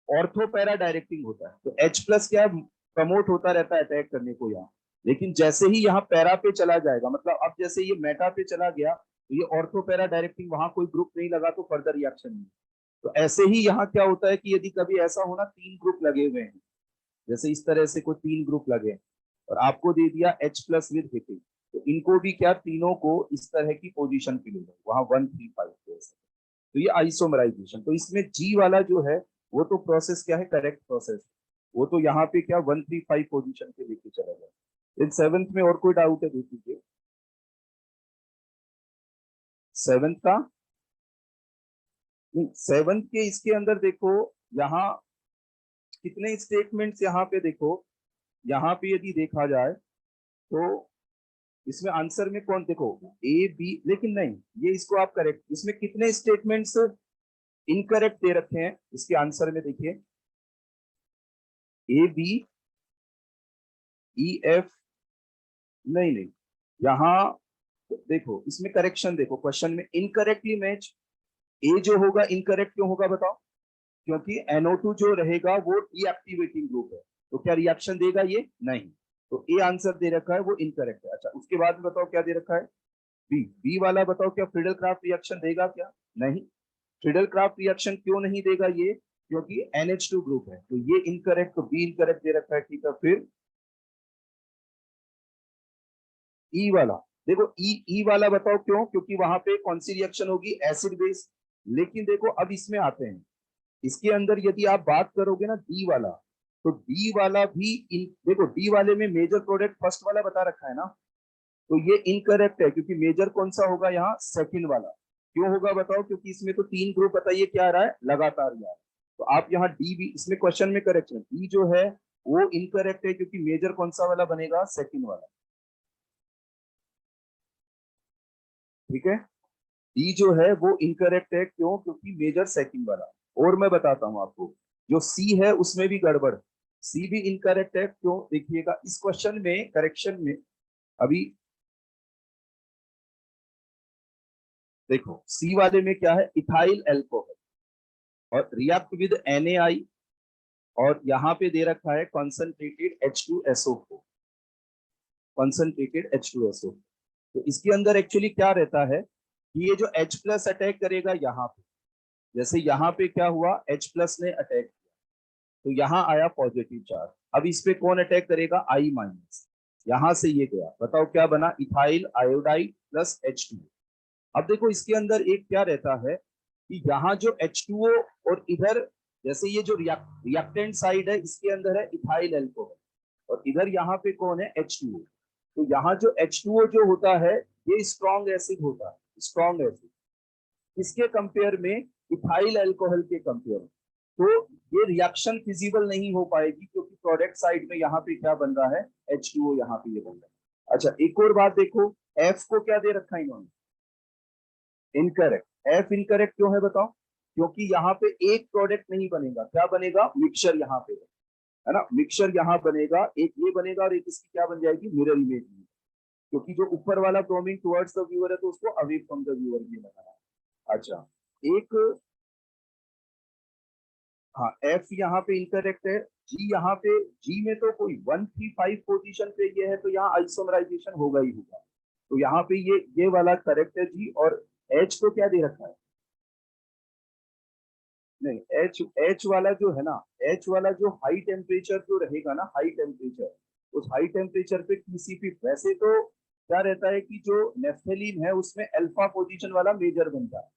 ऑर्थो पैरा डायरेक्टिंग होता है, तो H+ क्या प्रमोट होता रहता है अटैक करने को यहाँ। लेकिन जैसे ही यहाँ पैरा पे चला जाएगा, मतलब अब जैसे ये मेटा पे चला गया तो ये ऑर्थो पैरा डायरेक्टिंग, वहां कोई ग्रुप नहीं लगा तो फर्दर रिएक्शन नहीं। तो ऐसे ही यहाँ क्या होता है कि यदि कभी ऐसा होना 3 ग्रुप लगे हुए हैं, जैसे इस तरह से कोई 3 ग्रुप लगे और आपको दे दिया H+ विद हिटिंग, तो इनको भी क्या तीनों को इस तरह की पोजीशन पे ले लो, वहां 1-3-5 तो ये आइसोमराइजेशन। तो इसमें जी वाला जो है वो तो प्रोसेस क्या है, करेक्ट प्रोसेस, वो तो यहाँ पे क्या 1-3-5 पोजीशन पे लेके चला जाए। इन 7th में और कोई डाउट है देख लीजिए, 7th का, 7th के इसके अंदर देखो, यहाँ कितने स्टेटमेंट्स यहाँ पे देखो, यहाँ पे यदि देखा जाए तो इसमें आंसर में कौन, देखो A B, लेकिन नहीं ये इसको आप करेक्ट, इसमें कितने स्टेटमेंट्स इनकरेक्ट दे रखे हैं इसके आंसर में, देखिए A B E F, नहीं नहीं, यहाँ देखो इसमें करेक्शन देखो, क्वेश्चन में इनकरेक्टली मैच, ए जो होगा इनकरेक्ट क्यों होगा बताओ, क्योंकि NO2 जो रहेगा वो डीएक्टिवेटिंग ग्रुप है, तो क्या रिएक्शन देगा ये, नहीं। तो ए आंसर दे रखा है वो इनकरेक्ट है। अच्छा उसके बाद में बताओ क्या दे रखा है, बी, बी वाला बताओ क्या फ्रीडल क्राफ्ट रिएक्शन देगा क्या, नहीं। फ्रीडल क्राफ्ट रिएक्शन क्यों नहीं देगा ये, क्योंकि NH2 ग्रुप है, तो ये इनकरेक्ट, तो बी इनकरेक्ट दे रखा है। ठीक है, फिर ई वाला, देखो ई वाला बताओ क्यों, क्योंकि वहां पे कौन सी रिएक्शन होगी, एसिड बेस। लेकिन देखो अब इसमें आते हैं, इसके अंदर यदि आप बात करोगे ना डी वाला, तो डी वाला भी देखो डी वाले में मेजर प्रोडक्ट फर्स्ट वाला बता रखा है ना, तो ये इनकरेक्ट है, क्योंकि मेजर कौन सा होगा यहाँ, सेकंड वाला। क्यों होगा बताओ, क्योंकि इसमें तो 3 ग्रुप, बताइए क्या आ रहा है, लगातार यार। तो आप यहाँ डी भी इसमें क्वेश्चन में करेक्शन, डी जो है वो इनकरेक्ट है, क्योंकि मेजर कौन सा वाला बनेगा, सेकंड वाला। ठीक है, डी जो है वो इनकरेक्ट है, क्यों, क्योंकि मेजर सेकंड वाला। और मैं बताता हूं आपको, जो सी है उसमें भी गड़बड़, सी भी इनकरेक्ट है, क्यों देखिएगा इस क्वेश्चन में करेक्शन में, अभी देखो सी वाले में क्या है, इथाइल एल्कोहल और रिएक्ट विद NaI, और यहाँ पे दे रखा है कॉन्सेंट्रेटेड H2SO4, कॉन्सेंट्रेटेड H2SO। तो इसके अंदर एक्चुअली क्या रहता है कि ये जो H प्लस अटैक करेगा यहाँ पे, जैसे यहाँ पे क्या हुआ, H प्लस ने अटैक किया तो यहाँ आया पॉजिटिव चार्ज, अब इस पे कौन अटैक करेगा, I माइनस, यहां से ये गया, बताओ क्या बना, इथाइल आयोडाइड प्लस H2। अब देखो इसके अंदर एक क्या रहता है कि यहाँ जो H2O और इधर, जैसे ये जो रिएक्टेंट साइड है इसके अंदर है इथाइल एल्कोहल और इधर यहाँ पे कौन है, H2O। तो यहाँ जो H2O जो होता है ये स्ट्रॉन्ग एसिड होता है, स्ट्रॉन्ग एसिड, इसके कंपेयर में इथाइल अल्कोहल के कंपेयर में, तो ये रिएक्शन फिजिबल नहीं हो पाएगी क्योंकि प्रोडक्ट साइड में यहाँ पे क्या बन रहा है, H2O यहाँ पे ये बन रहा है। अच्छा एक और बात देखो, F को क्या दे रखा है इन्होंने, इनकरेक्ट। F इनकरेक्ट क्यों है बताओ, क्योंकि यहाँ पे एक प्रोडक्ट नहीं बनेगा, क्या बनेगा, मिक्सचर यहाँ पे है ना, मिक्सचर यहाँ बनेगा, एक ये बनेगा और एक इसकी क्या बन जाएगी, मिरर इमेज, क्योंकि जो ऊपर वाला ब्रोमिन टुवर्ड्स द व्यूअर है तो उसको अवे फ्रॉम द व्यूअर भी लगाना है। अच्छा एक, हाँ एफ यहाँ पे इनकरेक्ट है, जी यहाँ पे, जी में तो कोई 135 पोजीशन पे ये है तो यहाँ आइसोमराइजेशन होगा ही होगा, तो यहाँ पे ये वाला करेक्ट है जी। और एच को क्या दे रखा है, नहीं एच, एच वाला जो है ना, एच वाला जो हाई टेम्परेचर जो रहेगा ना, हाई टेम्परेचर, उस हाई टेम्परेचर पे टीसीपी, वैसे तो क्या रहता है कि जो नेफ्थेलीन है उसमें अल्फा पोजीशन वाला मेजर बनता है,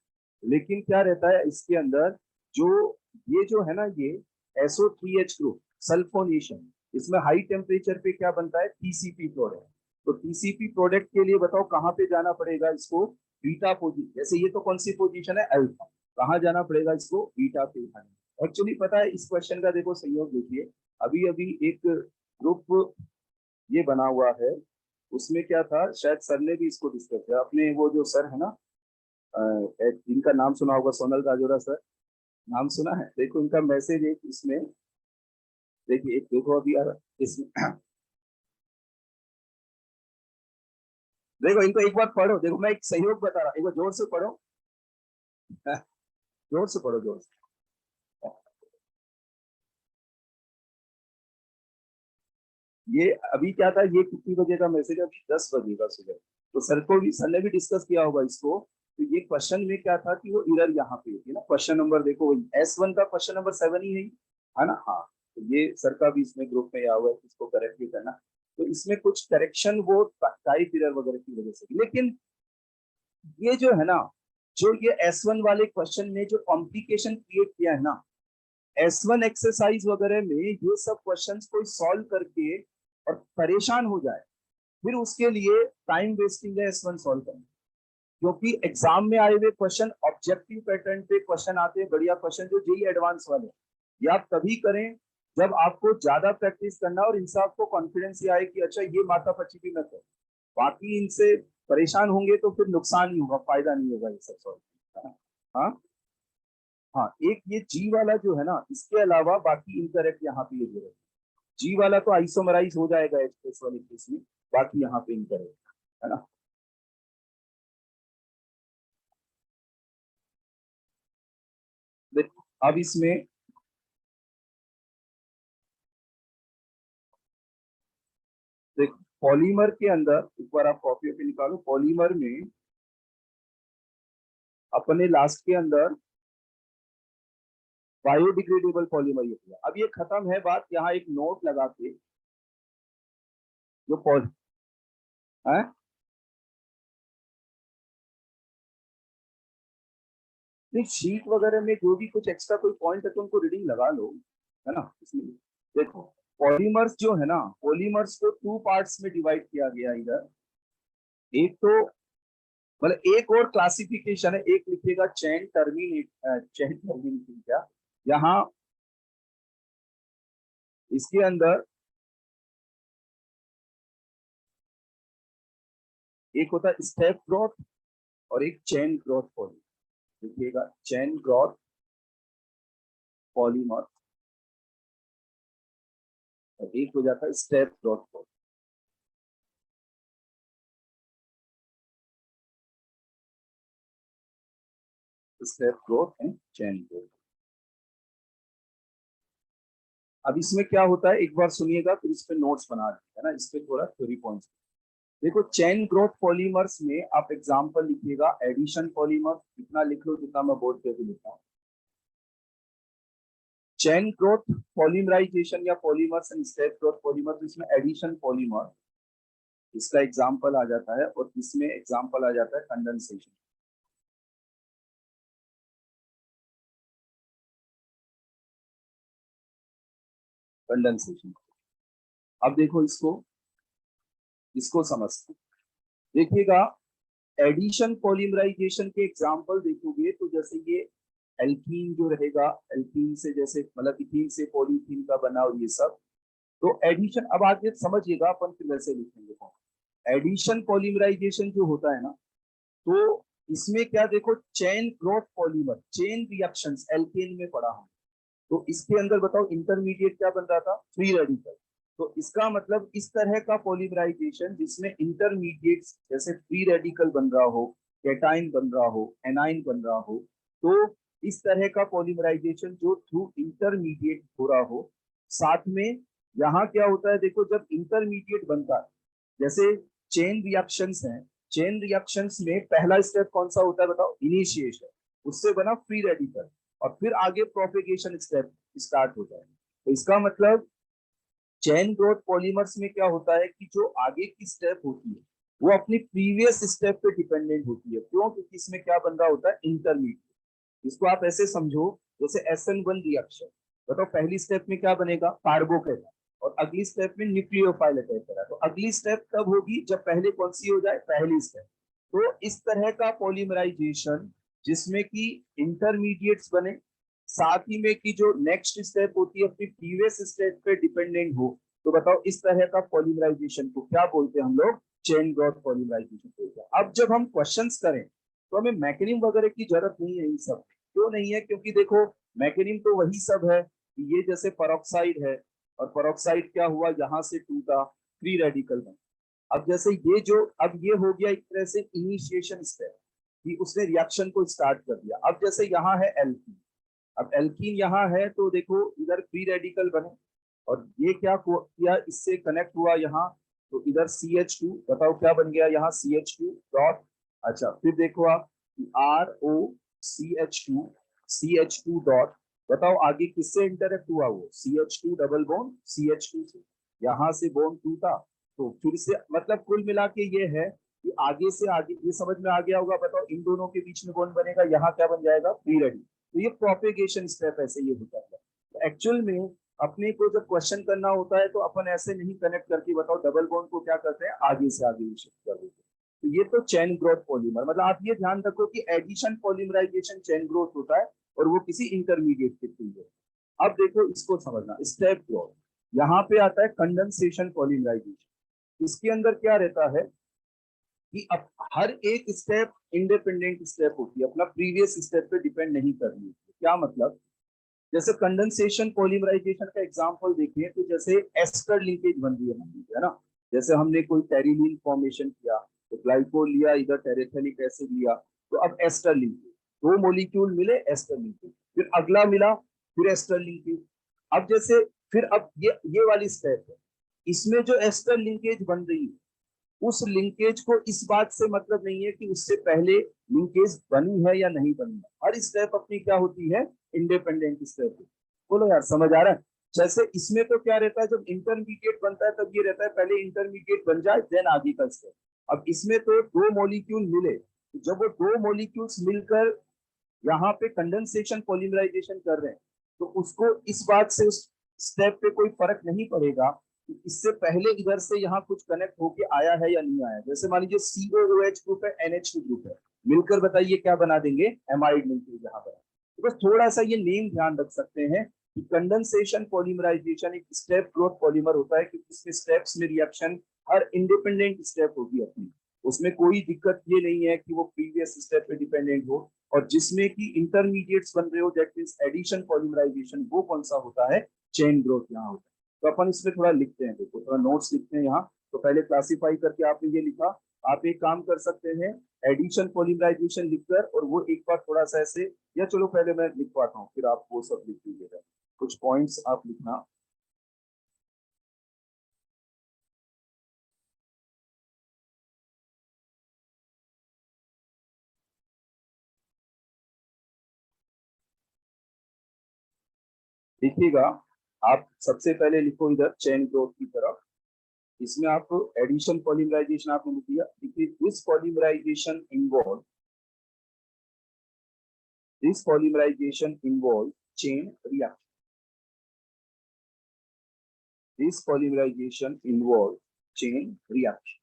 लेकिन क्या रहता है इसके अंदर, जो ये जो है ना ये SO3H ग्रुप सल्फोनेशन, इसमें हाई टेम्परेचर पे क्या बनता है, TCP प्रोडक्ट। तो TCP प्रोडक्ट के लिए बताओ कहाँ पे जाना पड़ेगा इसको, बीटा पोजीशन, जैसे ये तो कौन सी पोजीशन है, अल्फा, कहाँ जाना पड़ेगा इसको, बीटा पे जाना। एक्चुअली पता है इस क्वेश्चन का देखो सहयोग देखिए, अभी अभी एक ग्रुप ये बना हुआ है, उसमें क्या था, शायद सर ने भी इसको डिस्कस किया, अपने वो जो सर है ना, इनका नाम सुना होगा, सोनल राजोरा सर, नाम सुना है, देखो इनका मैसेज एक इसमें, देखिए एक देखो अभी यार इसमें देखो इनको एक बार पढ़ो, देखो मैं एक सहयोग बता रहा, एक बार जोर से पढ़ो, जोर से पढ़ो, जोर से। ये अभी क्या था, ये कितनी बजे का मैसेज, अभी 10 बजे का सुबह, तो सर को भी, सर ने भी डिस्कस किया होगा इसको। तो ये क्वेश्चन में क्या था कि वो इरर यहाँ पे होती है ना, क्वेश्चन नंबर देखो वही S1 का क्वेश्चन नंबर 7 ही है ना, हाँ। तो ये सर का भी इसमें ग्रुप में आया हुआ है, इसको करेक्ट भी करना। तो इसमें कुछ करेक्शन वो टाइप इरर वगैरह की वजह से, लेकिन ये जो है ना, जो ये S1 वाले क्वेश्चन में जो कॉम्प्लिकेशन क्रिएट किया है ना, S1 एक्सरसाइज वगैरह में ये सब क्वेश्चंस कोई सॉल्व करके और परेशान हो जाए, फिर उसके लिए टाइम वेस्टिंग है S1 सॉल्व करना, क्योंकि एग्जाम में आए हुए क्वेश्चन ऑब्जेक्टिव पैटर्न पे क्वेश्चन आते हैं, बढ़िया क्वेश्चन जो जेई एडवांस वाले, ये आप तभी करें जब आपको ज्यादा प्रैक्टिस करना और इनसे आपको कॉन्फिडेंस ये आए कि अच्छा ये माथा पची भी मैं करूं, बाकी इनसे परेशान होंगे तो फिर नुकसान ही होगा, फायदा नहीं होगा ये सब सॉल्व। हाँ हाँ, एक ये जी वाला जो है ना, इसके अलावा बाकी इनकरेक्ट यहाँ पे ये दे रहे हैं। जी वाला तो आइसोमराइज हो जाएगा एक्सप्रेस वाले केस में, बाकी यहाँ पे इनकरेक्ट है ना। देखो अब इसमें, देखो पॉलीमर के अंदर एक बार आप कॉपी पे निकालो, पॉलीमर में अपने लास्ट के अंदर बायोडिग्रेडेबल पॉलीमर ये किया, अब ये खत्म है बात, यहाँ एक नोट लगा के, जो पॉली है, नहीं शीट वगैरह में जो भी कुछ एक्स्ट्रा कोई पॉइंट है तो उनको रीडिंग लगा लो, है ना, इसलिए देखो पॉलीमर्स जो है ना, पॉलीमर्स को टू पार्ट्स में डिवाइड किया गया इधर, एक तो मतलब एक और क्लासिफिकेशन है, एक लिखिएगा चैन टर्मिनेट, चैन टर्मिनेटिंग क्या, यहाँ इसके अंदर एक होता है स्टेप ग्रोथ और एक चैन ग्रोथ पॉलीमर, लिखिएगा चैन ग्रोथ पॉलीमर, और एक हो जाता है step growth polymer. Step growth and chain growth. अब इसमें क्या होता है एक बार सुनिएगा, फिर इस पे नोट्स बना रहे है ना, इस पे थोड़ा थ्योरी पॉइंट्स। देखो चेन ग्रोथ पॉलीमर्स में आप एग्जांपल लिखिएगा, एडिशन पॉलीमर इतना लिख लो जितना मैं बोर्ड पे भी लिखा हूं। चेन ग्रोथ पॉलीमराइजेशन या polymers and step growth polymer, तो इसमें एडिशन पॉलीमर इसका एग्जांपल आ जाता है, और इसमें एग्जांपल आ जाता है कंडेंसेशन। कंडेंसेशन, अब देखो इसको इसको समझते हैं। देखिएगा एडिशन पॉलीमराइजेशन के एग्जांपल देखोगे तो जैसे ये एल्कीन जो रहेगा, एल्कीन से जैसे मतलब इथीन से पॉलीथीन का बना और ये सब, तो एडिशन, अब आगे समझिएगा अपन फिर वैसे लिखेंगे। एडिशन पॉलीमराइजेशन जो होता है ना, तो इसमें क्या देखो chain growth polymer, chain reactions alkane में पढ़ा हम, तो इसके अंदर बताओ इंटरमीडिएट क्या बन रहा था, फ्री रेडिकल। तो इसका मतलब इस तरह का पॉलीमराइजेशन जिसमें इंटरमीडिएट जैसे फ्री रेडिकल बन रहा हो, कैटाइन बन रहा हो, एनाइन बन रहा हो, तो इस तरह का पॉलीमराइजेशन जो थ्रू इंटरमीडिएट हो रहा हो। साथ में यहाँ क्या होता है देखो, जब इंटरमीडिएट बनता है, जैसे चेन रिएक्शंस हैं, चेन रिएक्शंस में पहला स्टेप कौन सा होता है बताओ, इनिशिएशन, उससे बना फ्री रेडिकल, और फिर आगे प्रोपेगेशन स्टेप स्टार्ट होता है। तो इसका मतलब चेन ग्रोथ पॉलीमर्स में क्या होता है कि जो आगे की स्टेप होती है वो अपनी प्रीवियस स्टेप पे डिपेंडेंट होती है। क्यों? क्योंकि इसमें क्या बन रहा होता है, इंटरमीडिएट। इसको आप ऐसे समझो जैसे SN1 रिएक्शन, बताओ पहली स्टेप में क्या बनेगा, कार्बोकेटाइन, और अगली स्टेप में न्यूक्लियोफाइल अटैक करा, तो अगली स्टेप तब होगी जब पहले कौन सी हो जाए, पहली स्टेप। तो इस तरह का पॉलीमराइजेशन जिसमें कि इंटरमीडिएट्स बने, साथ ही में कि जो नेक्स्ट स्टेप होती है अपनी प्रीवियस स्टेप पे डिपेंडेंट हो, तो बताओ इस तरह का पॉलीमराइजेशन को क्या बोलते हैं हम लोग, चेन ग्रोथ पॉलीमराइजेशन बोलते हैं। अब जब हम क्वेश्चंस करें तो हमें मैकेनिज्म वगैरह की जरूरत नहीं है इन सब। क्यों नहीं है? क्योंकि देखो मैकेनिज्म तो वही सब है कि ये जैसे पेरोक्साइड है, और पेरोक्साइड क्या हुआ, यहाँ से टूटा, फ्री रेडिकल बना। अब जैसे ये जो, अब ये हो गया एक तरह से इनिशिएशन स्टेप कि उसने रिएक्शन को स्टार्ट कर दिया। अब जैसे यहाँ है एल्कीन, अब एल्कीन यहाँ है तो देखो इधर फ्री रेडिकल बने, और ये क्या किया, इससे कनेक्ट हुआ यहाँ, तो इधर CH2, बताओ क्या बन गया यहाँ, CH2 डॉट। अच्छा फिर देखो आप ROCH2 डॉट, बताओ आगे किससे इंटरेक्ट हुआ, वो CH2 डबल बॉन्ड CH2 से, यहाँ से बॉन्ड टूटा, तो फिर से मतलब कुल मिला के ये है कि आगे से आगे, ये समझ में आ गया होगा। बताओ इन दोनों के बीच में बॉन्ड बनेगा, यहाँ क्या बन जाएगा, फ्री रेडिकल। तो ये प्रोपेगेशन स्टेप ऐसे ये होता है। तो एक्चुअल में अपने को जब क्वेश्चन करना होता है तो अपन ऐसे नहीं कनेक्ट करके, बताओ डबल बॉन्ड को क्या करते हैं, आगे से आगे शिफ्ट कर देते हैं। तो ये तो चेन ग्रोथ पॉलीमर, मतलब आप ये ध्यान रखो कि एडिशन पॉलीमराइजेशन चेन ग्रोथ होता है, और वो किसी इंटरमीडिएट के थ्रू है। अब देखो इसको समझना, स्टेप ग्रोथ, यहाँ पे आता है कंडेंसेशन पॉलीमराइजेशन। इसके अंदर क्या रहता है कि अब हर एक स्टेप इंडिपेंडेंट स्टेप होती है, अपना प्रीवियस स्टेप पे डिपेंड नहीं करनी है। क्या मतलब, जैसे कंडेंसेशन पॉलीमराइजेशन का एग्जांपल देखिए तो जैसे एस्टर लिंकेज बन रही है ना, जैसे हमने कोई टेरिलीन फॉर्मेशन किया, तो ग्लाइकोल लिया, इधर टेरेथेलिक एसिड लिया, तो अब एस्टर लिंकेज, दो मॉलिक्यूल मिले, एस्टर लिंकेज, फिर अगला मिला, फिर एस्टर लिंकेज। अब जैसे फिर अब ये वाली स्टेप है, इसमें जो एस्टर लिंकेज बन रही है, उस लिंकेज को इस बात से मतलब नहीं है कि उससे पहले लिंकेज बनी है या नहीं बनी है। हर स्टेप अपनी क्या होती है, इंडिपेंडेंट स्टेप। बोलो यार समझ आ रहा है? जैसे इसमें तो क्या रहता है, जब इंटरमीडिएट बनता है तब ये रहता है पहले इंटरमीडिएट बन जाए देन आगे का स्टेप। अब इसमें तो दो मॉलिक्यूल मिले, जब वो दो मॉलिक्यूल्स मिलकर यहाँ पे कंडेंसेशन पॉलीमराइजेशन कर रहे हैं, तो उसको इस बात से उस स्टेप पे कोई फर्क नहीं पड़ेगा कि इससे पहले इधर से यहाँ कुछ कनेक्ट होके आया है या नहीं आया। जैसे मान लीजिए COOH ग्रुप है, NH2 ग्रुप है, मिलकर बताइए क्या बना देंगे, एमाइड मिलकर यहाँ बना। तो बस थोड़ा सा ये नेम ध्यान रख सकते हैं कि कंडेंसेशन पॉलीमराइजेशन एक स्टेप ग्रोथ पॉलीमर होता है, क्योंकि इसमें स्टेप्स में रिएक्शन हर इंडिपेंडेंट स्टेप होगी अपनी, उसमें कोई दिक्कत ये नहीं है कि वो प्रीवियस स्टेप पे डिपेंडेंट हो। और जिसमें कि इंटरमीडिएट्स बन रहे हो, दैट मींस एडिशन पॉलीमराइजेशन, वो कौन सा होता है, चेन ग्रोथ यहाँ होता है। तो अपन इसमें थोड़ा लिखते हैं, देखो थोड़ा नोट्स लिखते हैं यहाँ। तो पहले क्लासिफाई करके आपने ये लिखा आप एक काम कर सकते हैं, एडिशन पॉलीमराइजेशन लिखकर, और वो एक बार थोड़ा सा ऐसे, या चलो पहले मैं लिखवाता हूँ फिर आप वो सब लिख दीजिएगा, कुछ पॉइंट्स आप लिखना। देखिएगा, आप सबसे पहले लिखो इधर चेन ग्रोथ की तरफ, इसमें आप एडिशन पॉलीमराइजेशन आपने लिख दिया। देखिए, this polymerization involve chain reaction, this polymerization involve chain reaction,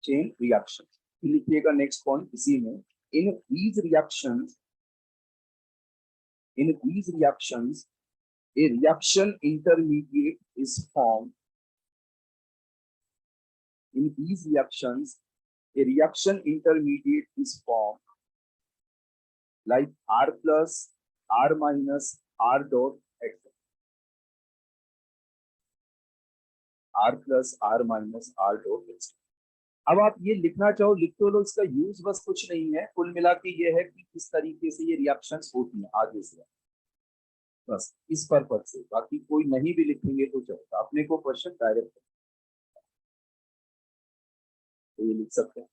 chain reaction. लिखिएगा नेक्स्ट पॉइंट इसी में, इन these reactions, in these reactions a reaction intermediate is formed, in these reactions a reaction intermediate is formed like R plus, R minus, R dot, etc. R plus, R minus, R dot, etc. अब आप ये लिखना चाहो लिख तो लो, इसका use बस कुछ नहीं है, कुल मिला के ये है कि किस तरीके से ये रिएक्शंस होती हैं आगे से, बस इस पर्पज से। बाकी कोई नहीं भी लिखेंगे तो चलेगा, अपने को क्वेश्चन डायरेक्ट तो ये लिख सकते हैं।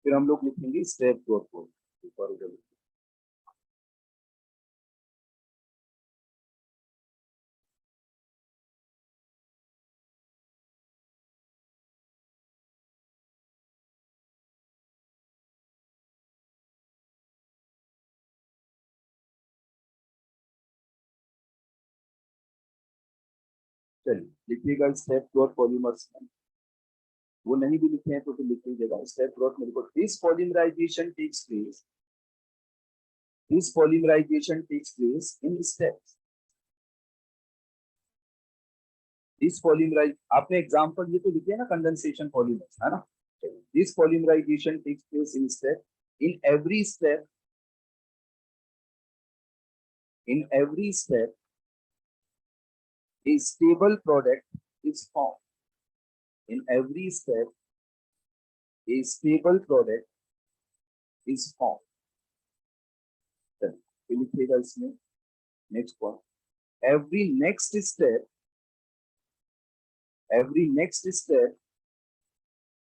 फिर हम लोग लिखेंगे स्टेप ग्रोथ को ऊपर उधर। चलिए लिखिएगा स्टेप ग्रोथ पॉलीमर्स में, वो नहीं भी लिखे हैं तो फिर लिख लीजिएगा स्टेप ग्रोथ में। This polymerization takes place, this polymerization takes place in steps, this polymerize आपने एग्जांपल ये तो लिखे ना, कंडेंसेशन पॉलीमर्स है ना। This polymerization takes place in step, in every step, in every step a stable product is formed, in every step a stable product is formed। चलिए लिखिएगा इसमें next point, every next step, every next step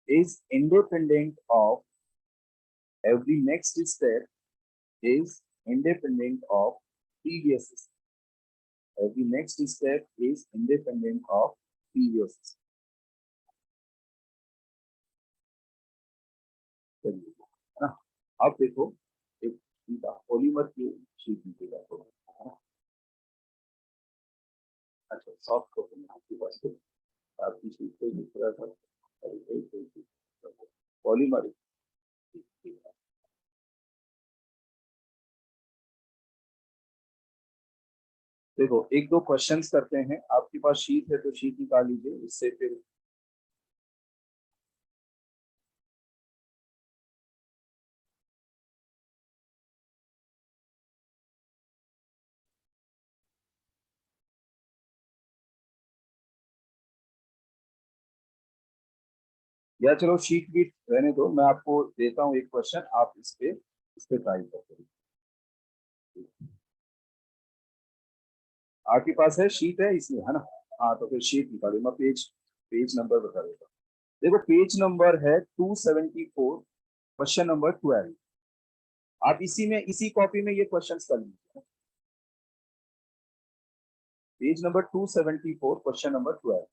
is independent of, every next step is independent of previous step, every next step is independent of previous step। चलिए है ना। अब देखो एक polymer की शीट लिखिएगा तो, अच्छा सॉफ्ट कॉपी में आपके पास तो आपकी शीट पे लिख रहा था पॉलीमर। देखो एक दो क्वेश्चंस करते हैं, आपके पास शीट है तो शीट निकाल लीजिए, इससे फिर या चलो शीट भी रहने दो, मैं आपको देता हूँ एक क्वेश्चन, आप इस पे ट्राई करते हैं। आपके पास है शीट है इसमें है ना, हाँ तो फिर शीट निकालो, मैं पेज पेज नंबर बता देता हूँ। देखो पेज नंबर है 274, क्वेश्चन नंबर 12। आप इसी में इसी कॉपी में ये क्वेश्चंस कर लीजिए, page number 274 question number 12।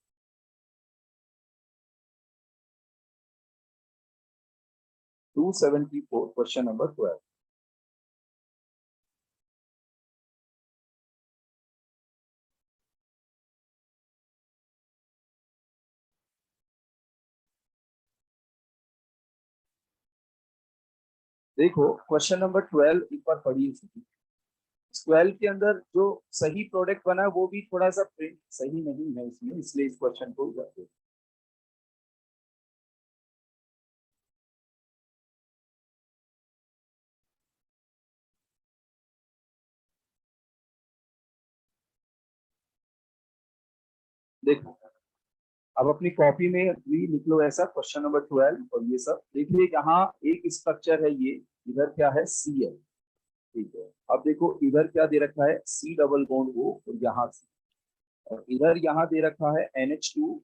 274 question number 12। देखो क्वेश्चन नंबर 12 एक बार पढ़िए, 12 के अंदर जो सही प्रोडक्ट बना है वो भी थोड़ा सा प्रिंट सही नहीं है इसमें, इसलिए इस क्वेश्चन को जाते देखो अब अपनी कॉपी में भी लिख लो ऐसा क्वेश्चन नंबर 12 और ये सब देखिए यहाँ एक स्ट्रक्चर है ये, इधर क्या है Cl, ठीक है। अब देखो इधर क्या दे रखा है C डबल बॉन्ड O और यहाँ C, और इधर यहाँ दे रखा है NH2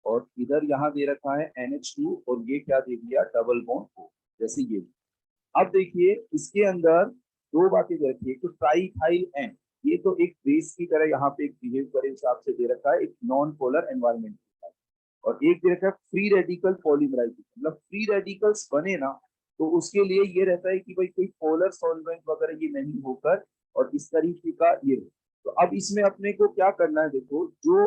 और इधर यहाँ दे रखा है NH2 और ये क्या दे दिया डबल बॉन्ड O, जैसे ये। अब देखिए इसके अंदर दो बातें दे रखी है, तो ट्राईथाइल एन, ये तो एक बेस की तरह यहाँ पे एक बिहेव करे हिसाब से दे रखा है, एक नॉन पोलर एनवायरमेंट, और एक दे रखा है फ्री रेडिकल पॉलीमराइजेशन, मतलब फ्री रेडिकल्स बने ना तो उसके लिए ये रहता है कि भाई कोई पोलर सॉल्वेंट वगैरह ये नहीं होकर और इस तरीके का ये। तो अब इसमें अपने को क्या करना है, देखो जो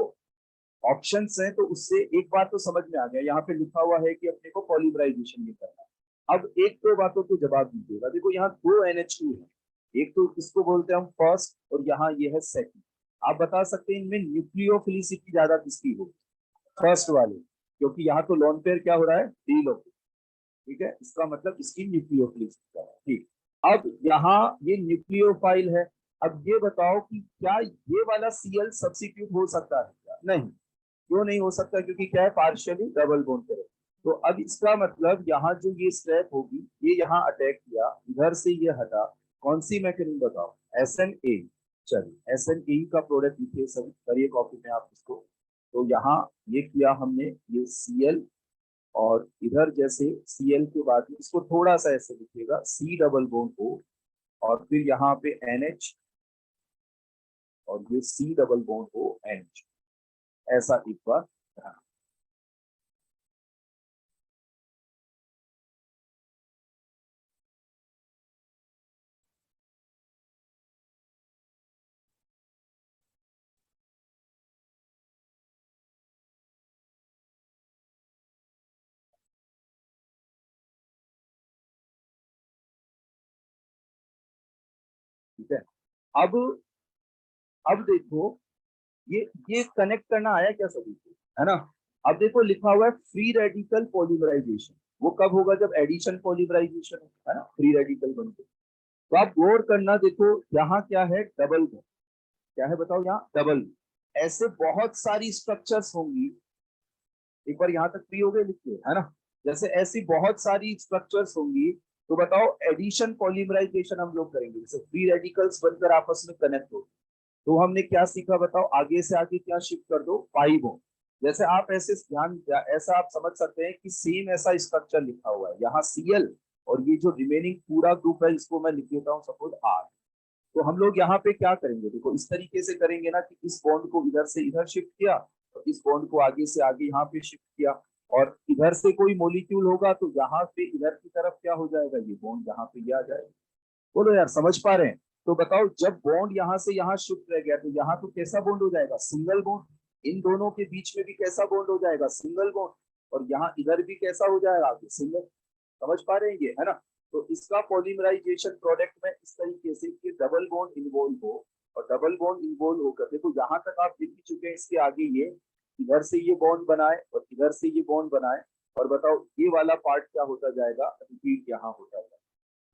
ऑप्शंस हैं तो उससे एक बात तो समझ में आ गया, यहाँ पे लिखा हुआ है कि अपने को पॉलीमराइजेशन ये करना है। अब एक दो बातों को जवाब दीजिएगा, देखो यहाँ दो NH2 है, एक तो इसको बोलते हैं हम फर्स्ट और यहाँ ये है सेकंड। आप बता सकते हैं इनमें न्यूक्लियोफिलिसिटी ज्यादा किसकी होगी, फर्स्ट वाले, क्योंकि यहाँ तो लोन पेयर क्या हो रहा है डील हो, ठीक है, इसका मतलब इसकी न्यूक्लियोफिलिसिटी है, ठीक। अब यहाँ ये न्यूक्लियोफाइल है, अब ये बताओ कि क्या ये वाला Cl सब्स्टिट्यूट हो सकता है क्या, नहीं, क्यों नहीं हो सकता, क्योंकि क्या है पार्शियली डबल बॉन्ड करे। तो अब इसका मतलब यहाँ जो ये स्ट्रैप होगी ये यहाँ अटैक किया, इधर से ये हटा, कौन सी मैकेनिज्म बताओ, SN8। चलिए SN8 का प्रोडक्ट लिखिए सभी, करिए कॉपी में आप इसको। तो यहाँ ये किया हमने, ये Cl और इधर जैसे Cl के बाद में इसको थोड़ा सा ऐसे लिखिएगा C डबल बॉन्ड O, और फिर यहाँ पे NH और ये C double bond O NH, ऐसा एक बार ध्यान। ठीक है। अब अब देखो ये कनेक्ट करना आया क्या सभी को, है ना। अब देखो लिखा हुआ है फ्री रेडिकल पॉलीमराइजेशन, वो कब होगा जब एडिशन पॉलीमराइजेशन है ना, फ्री रेडिकल बनते। तो आप गौर करना, देखो यहाँ क्या है डबल बॉन्ड, क्या है बताओ यहाँ डबल, ऐसे बहुत सारी स्ट्रक्चर्स होंगी, एक बार यहाँ तक फ्री हो गए लिखिए, है ना। जैसे ऐसी बहुत सारी स्ट्रक्चर्स होंगी, तो बताओ एडिशन पॉलीमराइजेशन हम लोग करेंगे, जैसे फ्री रेडिकल्स बनकर आपस में कनेक्ट हो। तो हमने क्या सीखा बताओ, आगे से आगे क्या शिफ्ट कर दो पाई बॉन्ड। जैसे आप ऐसे ध्यान, ऐसा आप समझ सकते हैं कि सेम ऐसा स्ट्रक्चर लिखा हुआ है यहाँ Cl, और ये जो रिमेनिंग पूरा ग्रुप है इसको मैं लिख देता हूँ सपोज R। तो हम लोग यहाँ पे क्या करेंगे, देखो इस तरीके से करेंगे ना कि इस बॉन्ड को इधर से इधर शिफ्ट किया और इस बॉन्ड को आगे से आगे यहाँ पे शिफ्ट किया, और इधर से कोई मोलिक्यूल होगा तो यहाँ पे इधर की तरफ क्या हो जाएगा, ये बॉन्ड यहाँ पे ये आ जाएगा। बोलो यार समझ पा रहे हैं। तो बताओ जब बॉन्ड यहाँ से यहाँ शिफ्ट रह गया तो यहाँ तो कैसा बॉन्ड हो जाएगा, सिंगल बॉन्ड, इन दोनों के बीच में भी कैसा बॉन्ड हो जाएगा, सिंगल बॉन्ड, और यहाँ इधर भी कैसा हो जाएगा आगे सिंगल। समझ पा रहे हैं ये, है ना। तो इसका पॉलीमराइजेशन प्रोडक्ट में इस तरीके से कि डबल बॉन्ड इन्वॉल्व हो, और डबल बॉन्ड इन्वॉल्व होकर देखो यहाँ तक आप लिख चुके हैं, इसके आगे ये इधर से ये बॉन्ड बनाए और इधर से ये बॉन्ड बनाए, और बताओ ये वाला पार्ट क्या होता जाएगा, रिपीट यहाँ होता जाएगा।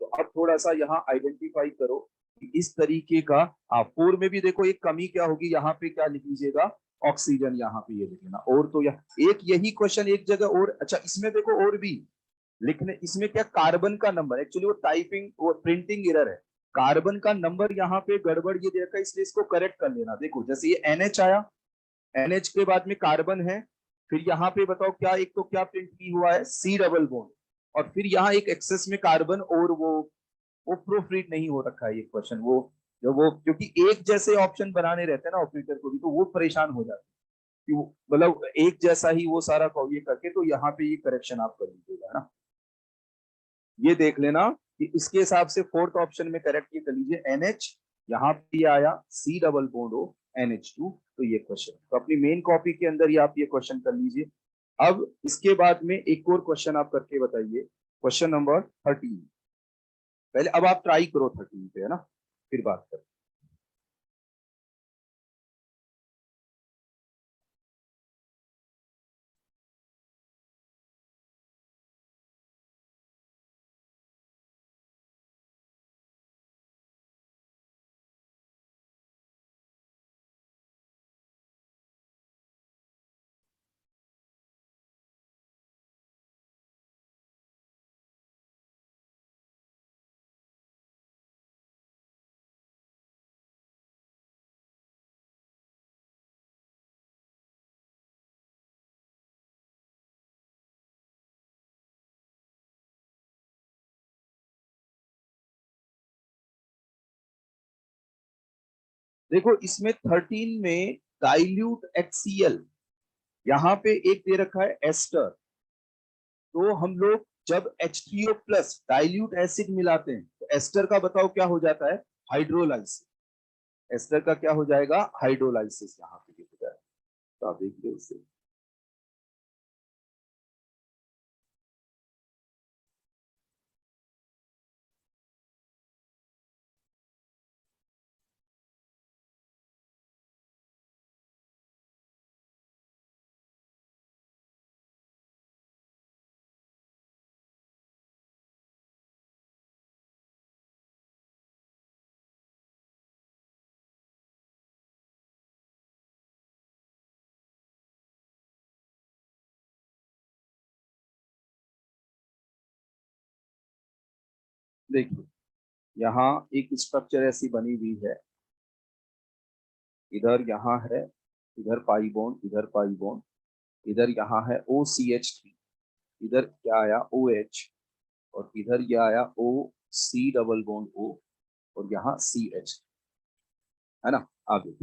तो अब थोड़ा सा यहाँ आइडेंटिफाई करो कि इस तरीके का, हाँ फोर में भी देखो एक कमी क्या होगी, यहाँ पे क्या लिख लीजिएगा ऑक्सीजन, यहाँ पे ये लिख लेना। और तो एक यही क्वेश्चन एक जगह और, अच्छा इसमें देखो और भी लिखने, इसमें क्या कार्बन का नंबर, एक्चुअली वो टाइपिंग वो प्रिंटिंग एरर है, कार्बन का नंबर यहाँ पे गड़बड़ ये दे रखा है, इसलिए इसको करेक्ट कर लेना। देखो जैसे ये NH आया, NH के बाद में कार्बन है, फिर यहाँ पे बताओ क्या, एक तो क्या प्रिंट की हुआ है C डबल बॉन्ड, और फिर यहाँ एक एक्सेस में कार्बन, और वो प्रूफ रीड नहीं हो रखा है ये क्वेश्चन, वो जो वो क्योंकि एक जैसे ऑप्शन बनाने रहते हैं ना ऑपरेटर को भी, तो वो परेशान हो जाता है कि वो मतलब एक जैसा ही वो सारा ये करके, तो यहाँ पे ये करेक्शन आप कर लीजिएगा ना। ये देख लेना कि इसके हिसाब से फोर्थ ऑप्शन में करेक्ट ये कर लीजिए NH, यहाँ पे आया C double bond O NH2। तो ये क्वेश्चन तो अपनी मेन कॉपी के अंदर ही आप ये क्वेश्चन कर लीजिए। अब इसके बाद में एक और क्वेश्चन आप करके बताइए, क्वेश्चन नंबर 13। पहले अब आप ट्राई करो 13 पे, है ना, फिर बात करें। देखो इसमें 13 में डाइल्यूट HCl, यहाँ पे एक दे रखा है एस्टर। तो हम लोग जब H3O प्लस डाइल्यूट एसिड मिलाते हैं तो एस्टर का बताओ क्या हो जाता है? हाइड्रोलाइसिस। एस्टर का क्या हो जाएगा? हाइड्रोलाइसिस यहाँ पे लिख जाएगा। तो आप देखिए इसे। देखिए यहाँ एक स्ट्रक्चर ऐसी बनी हुई है, इधर यहाँ है, इधर पाई बॉन्ड, इधर पाई बॉन्ड, इधर यहाँ है OCH3, इधर क्या आया OH, और इधर ये आया OC डबल बॉन्ड O, और यहाँ CH, है ना? आगे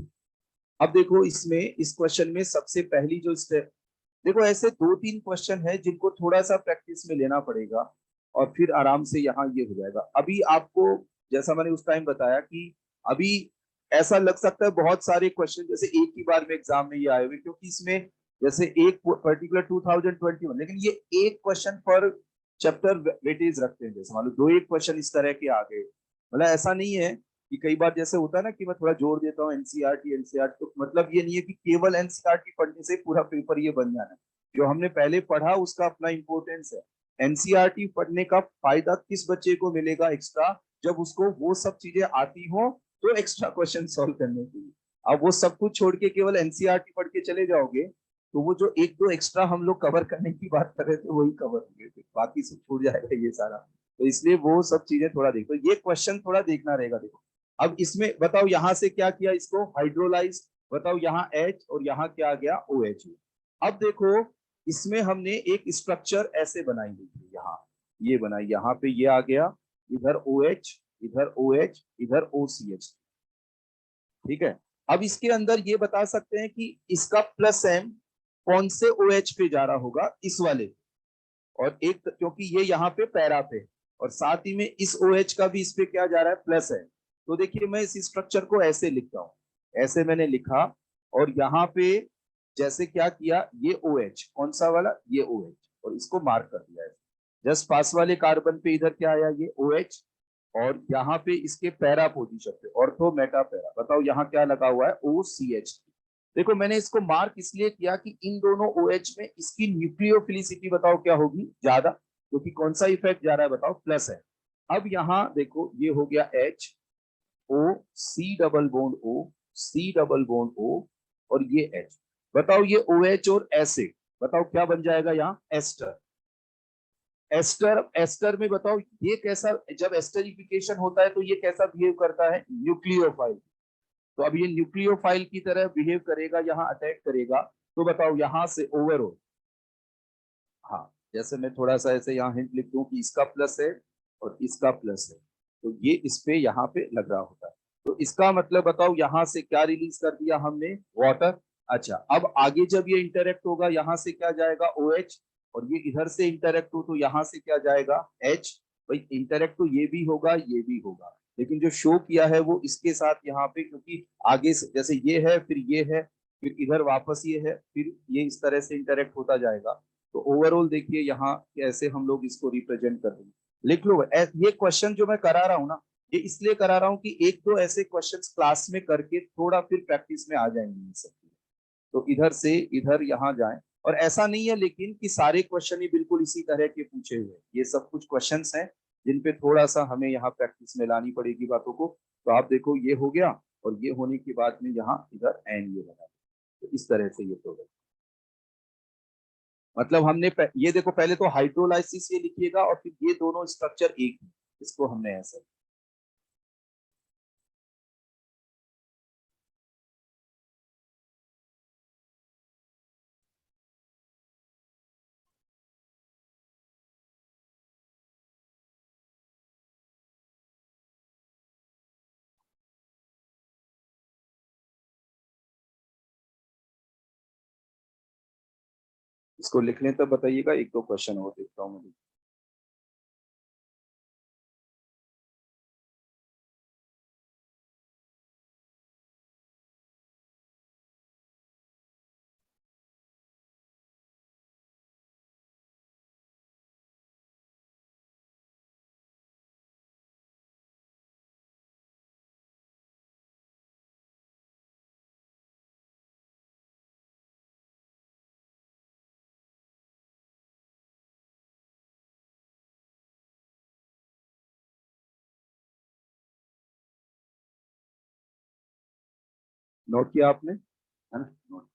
अब देखो इसमें, इस क्वेश्चन में सबसे पहली जो स्टेप, देखो ऐसे दो तीन क्वेश्चन है जिनको थोड़ा सा प्रैक्टिस में लेना पड़ेगा और फिर आराम से यहाँ ये हो जाएगा। अभी आपको जैसा मैंने उस टाइम बताया कि अभी ऐसा लग सकता है बहुत सारे क्वेश्चन जैसे एक ही बार में एग्जाम में ये आए हुए, क्योंकि इसमें जैसे एक पर्टिकुलर 2021, लेकिन ये एक क्वेश्चन पर चैप्टर वेटेज रखते हैं। जैसे मान लो दो एक क्वेश्चन इस तरह के आ गए, मतलब ऐसा नहीं है कि कई बार जैसे होता है ना कि मैं थोड़ा जोर देता हूँ एनसीईआरटी एनसीईआरटी, तो मतलब ये नहीं है कि केवल एनसीईआरटी पढ़ने से पूरा पेपर ये बन जाना है। जो हमने पहले पढ़ा उसका अपना इंपॉर्टेंस है। एनसीईआरटी पढ़ने का फायदा किस बच्चे को मिलेगा एक्स्ट्रा? जब उसको वो सब चीजें आती हो तो एक्स्ट्रा क्वेश्चन सॉल्व करने के लिए। अब वो सब कुछ छोड़ के केवल एनसीईआरटी पढ़ के चले जाओगे तो वो जो एक दो एक्स्ट्रा हम लोग कवर करने की बात कर रहे थे वही कवर होंगे, बाकी सब छूट जाएगा ये सारा। तो इसलिए वो सब चीजें थोड़ा देखो, ये क्वेश्चन थोड़ा देखना रहेगा। देखो अब इसमें बताओ यहाँ से क्या किया, इसको हाइड्रोलाइज, बताओ यहाँ H और यहाँ क्या आ गया OH। अब देखो इसमें हमने एक स्ट्रक्चर ऐसे बनाई हुई, यहाँ ये बनाई, यहाँ पे ये आ गया, इधर OH, इधर OH, इधर OCH। ठीक है, अब इसके अंदर ये बता सकते हैं कि इसका प्लस एम कौन से OH पे जा रहा होगा, इस वाले। और एक क्योंकि ये यहाँ पे पैरा पे, और साथ ही में इस OH का भी इस पे क्या जा रहा है, प्लस है। तो देखिए मैं इस स्ट्रक्चर को ऐसे लिखता हूँ, ऐसे मैंने लिखा, और यहाँ पे जैसे क्या किया, ये OH कौन सा वाला, ये OH, और इसको मार्क कर दिया है। जस्ट पास वाले कार्बन पे इधर क्या आया, ये OH, और यहाँ पे इसके पैरा पोजीशन पे ऑर्थो मेटा पैरा, बताओ यहाँ क्या लगा हुआ है, OCH। देखो मैंने इसको मार्क इसलिए किया कि इन दोनों OH में इसकी न्यूक्लियोफिलिसिटी बताओ क्या होगी, ज्यादा, क्योंकि कौन सा इफेक्ट जा रहा है बताओ, प्लस है। अब यहाँ देखो ये हो गया HO, C double bond O, C double bond O, और ये H, बताओ ये OH और एसिड, बताओ क्या बन जाएगा यहाँ, एस्टर। एस्टर, एस्टर में बताओ ये कैसा, जब एस्टरिफिकेशन होता है तो ये कैसा बिहेव करता है, न्यूक्लियोफाइल। तो अब ये न्यूक्लियोफाइल की तरह बिहेव करेगा, यहाँ अटैक करेगा। तो बताओ यहाँ से ओवरऑल, हाँ जैसे मैं थोड़ा सा ऐसे यहाँ हिंट लिख दूं कि इसका प्लस है और इसका प्लस है, तो ये इस पे यहाँ पे लग रहा होता है। तो इसका मतलब बताओ यहाँ से क्या रिलीज कर दिया हमने, वाटर। अच्छा अब आगे जब ये इंटरेक्ट होगा यहाँ से क्या जाएगा, OH, और ये इधर से इंटरेक्ट हो तो यहाँ से क्या जाएगा, H। भाई इंटरेक्ट तो ये भी होगा ये भी होगा, लेकिन जो शो किया है वो इसके साथ यहाँ पे, क्योंकि आगे से जैसे ये है फिर ये है फिर इधर वापस ये है फिर ये इस तरह से इंटरेक्ट होता जाएगा। तो ओवरऑल देखिए यहाँ कैसे हम लोग इसको रिप्रेजेंट कर रहे हैं। लिख लो ये क्वेश्चन जो मैं करा रहा हूँ ना, ये इसलिए करा रहा हूँ कि एक दो ऐसे क्वेश्चंस क्लास में करके थोड़ा फिर प्रैक्टिस में आ जाएंगे ये सब। तो इधर से इधर यहाँ जाएं, और ऐसा नहीं है लेकिन कि सारे क्वेश्चन ही बिल्कुल इसी तरह के पूछे हुए, ये सब कुछ क्वेश्चंस हैं जिन पे थोड़ा सा हमें यहाँ प्रैक्टिस में लानी पड़ेगी बातों को। तो आप देखो ये हो गया, और ये होने के बाद में यहाँ इधर एन ये लगा, तो इस तरह से ये प्रोडक्ट, मतलब हमने ये देखो पहले तो हाइड्रोलाइसिस ये लिखिएगा और फिर ये दोनों स्ट्रक्चर एक ही, इसको हमने ऐसे इसको लिखने तक बताइएगा, एक दो क्वेश्चन और देखता हूँ मुझे। नोट किया आपने, है ना? नोट।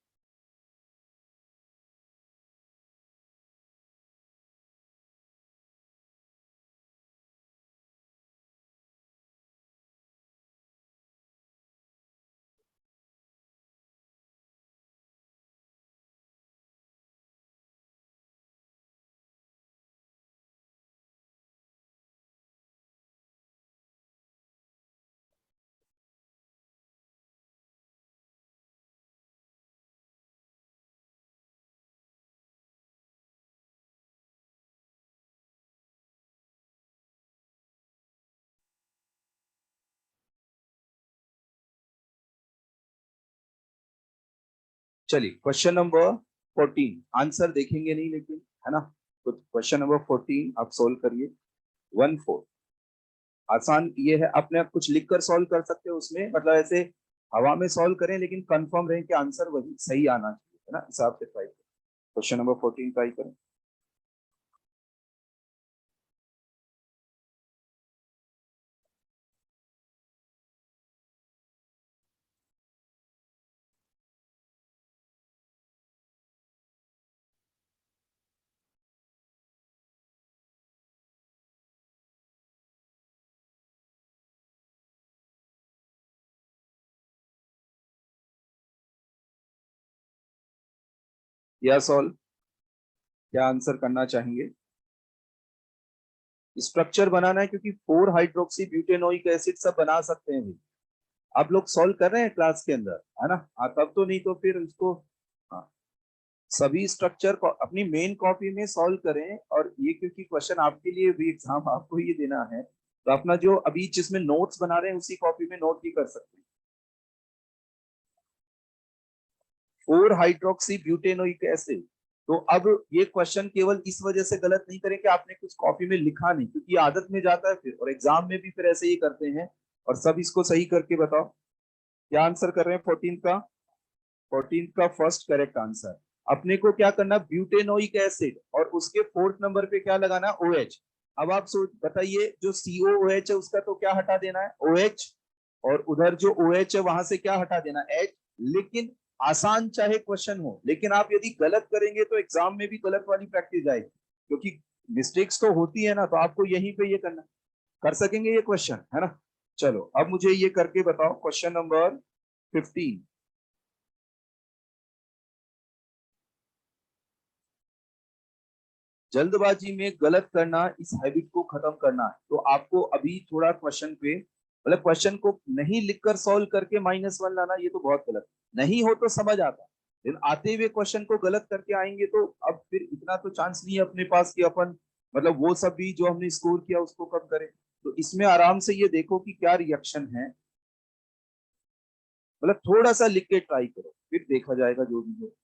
चलिए क्वेश्चन नंबर 14 आंसर देखेंगे नहीं लेकिन, है ना? तो क्वेश्चन नंबर 14 आप सोल्व करिए। 1 4 आसान ये है, अपने आप कुछ लिख कर सॉल्व कर सकते हो उसमें, मतलब ऐसे हवा में सॉल्व करें लेकिन कंफर्म रहे कि आंसर वही सही आना चाहिए, है ना? हिसाब से ट्राई करें। क्वेश्चन नंबर 14 ट्राई करें। या सॉल्व, क्या आंसर करना चाहेंगे? स्ट्रक्चर बनाना है, क्योंकि 4 हाइड्रोक्सी ब्यूटेनोइक एसिड सब बना सकते हैं भी। आप लोग सॉल्व कर रहे हैं क्लास के अंदर, है ना? हाँ तब तो, नहीं तो फिर इसको, हाँ, सभी स्ट्रक्चर को अपनी मेन कॉपी में सॉल्व करें। और ये क्योंकि क्वेश्चन आपके लिए भी, एग्जाम आपको ये देना है, तो अपना जो अभी जिसमें नोट्स बना रहे हैं उसी कॉपी में नोट भी कर सकते हैं। 4 हाइड्रोक्सी ब्यूटेनोइक एसिड। तो अब ये क्वेश्चन केवल इस वजह से गलत नहीं करें कि आपने कुछ कॉपी में लिखा नहीं, क्योंकि आदत में जाता है फिर, और एग्जाम में भी फिर ऐसे ही करते हैं। और सब इसको सही करके बताओ क्या आंसर कर रहे हैं 14 का। 14 का फर्स्ट करेक्ट आंसर। अपने को क्या करना, ब्यूटेनोइक एसिड और उसके 4th नंबर पे क्या लगाना, OH। अब आप सोच बताइए, जो COOH है उसका तो क्या हटा देना है, OH। और उधर जो OH है वहां से क्या हटा देना, H। लेकिन आसान चाहे क्वेश्चन हो, लेकिन आप यदि गलत करेंगे तो एग्जाम में भी गलत वाली प्रैक्टिस आएगी, क्योंकि मिस्टेक्स तो होती है ना, तो आपको यहीं पे ये करना। कर सकेंगे ये क्वेश्चन, है ना? चलो अब मुझे ये करके बताओ क्वेश्चन नंबर 15। जल्दबाजी में गलत करना, इस हैबिट को खत्म करना है। तो आपको अभी थोड़ा क्वेश्चन पे, मतलब क्वेश्चन को नहीं लिखकर सॉल्व करके -1 लाना, ये तो बहुत गलत। नहीं हो तो समझ आता, लेकिन आते हुए क्वेश्चन को गलत करके आएंगे तो अब फिर इतना तो चांस नहीं है अपने पास कि अपन, मतलब वो सब भी जो हमने स्कोर किया उसको कम करें। तो इसमें आराम से ये देखो कि क्या रिएक्शन है, मतलब थोड़ा सा लिख के ट्राई करो, फिर देखा जाएगा जो भी हो।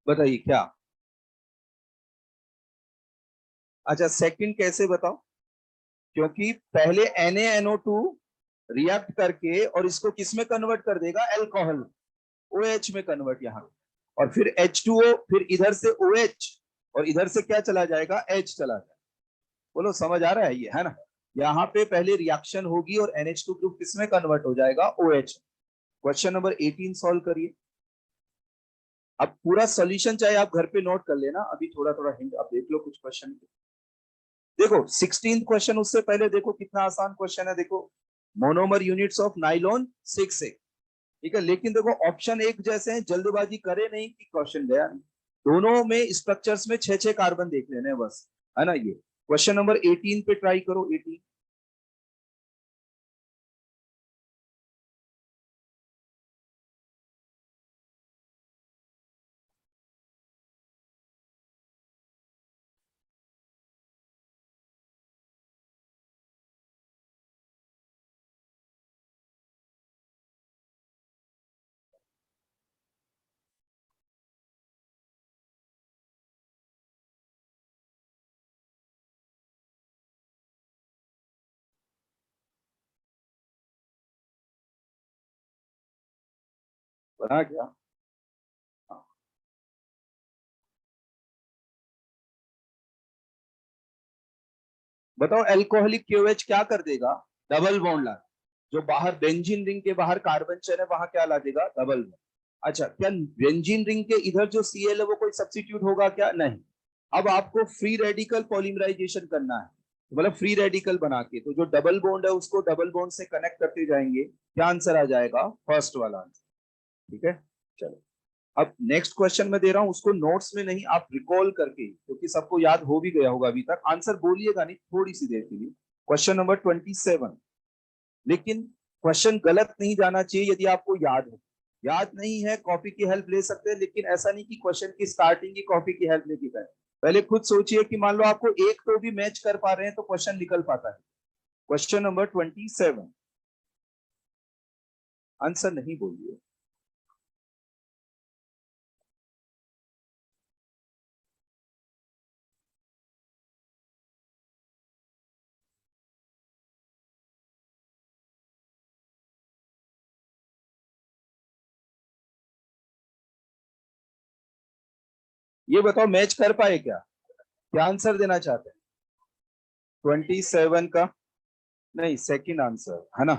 बताइए क्या। अच्छा सेकंड कैसे बताओ? क्योंकि पहले NaNO2 रिएक्ट करके और इसको किस में कन्वर्ट कर देगा, एल्कोहल, OH में कन्वर्ट यहाँ। और फिर H2O, फिर इधर से OH, और इधर से क्या चला जाएगा, H चला जाएगा। बोलो समझ आ रहा है ये, है ना? यहाँ पे पहले रिएक्शन होगी और NH2 ग्रुप किसमें कन्वर्ट हो जाएगा, OH। क्वेश्चन नंबर 18 सॉल्व करिए। अब पूरा सॉल्यूशन चाहे आप घर पे नोट कर लेना, अभी थोड़ा थोड़ा हिंट आप देख लो कुछ क्वेश्चन। देखो 16 क्वेश्चन, उससे पहले देखो कितना आसान क्वेश्चन है। देखो मोनोमर यूनिट्स ऑफ नाइलॉन 6 है, ठीक है, लेकिन देखो ऑप्शन एक जैसे हैं, जल्दबाजी करे नहीं कि क्वेश्चन गया नहीं। दोनों में स्ट्रक्चर्स में 6 6 कार्बन देख लेने हैं बस, है ना। ये क्वेश्चन नंबर 18 पे ट्राई करो, 18। बना क्या? हाँ। बताओ एल्कोहलिक क्यूएच क्या कर देगा? डबल बॉन्ड ला, जो बाहर बेंजीन रिंग के बाहर कार्बन चेन है वहां क्या ला देगा? Double bond. अच्छा, क्या बेंजीन रिंग के इधर जो सीएल है वो कोई सब्स्टिट्यूट होगा क्या? नहीं। अब आपको फ्री रेडिकल पॉलीमराइजेशन करना है, मतलब फ्री रेडिकल बना के, तो जो डबल बॉन्ड है उसको डबल बॉन्ड से कनेक्ट करते जाएंगे। क्या आंसर आ जाएगा? फर्स्ट वाला आंसर। ठीक है, चलो। अब नेक्स्ट क्वेश्चन मैं दे रहा हूं, उसको नोट्स में नहीं, आप रिकॉल करके, क्योंकि सबको याद हो भी गया होगा अभी तक, आंसर बोलिएगा नहीं थोड़ी सी देर के लिए। Question number 27। लेकिन क्वेश्चन गलत नहीं जाना चाहिए यदि आपको याद है। याद नहीं है कॉपी की हेल्प ले सकते हैं, लेकिन ऐसा नहीं कि क्वेश्चन की स्टार्टिंग की कॉपी की हेल्प लेके करें। पहले खुद सोचिए कि मान लो आपको एक तो भी मैच कर पा रहे हैं तो क्वेश्चन निकल पाता है। क्वेश्चन नंबर 27, आंसर नहीं बोलिए। ये बताओ मैच कर पाए क्या? क्या आंसर देना चाहते हैं? 27 का? नहीं, सेकंड आंसर है ना।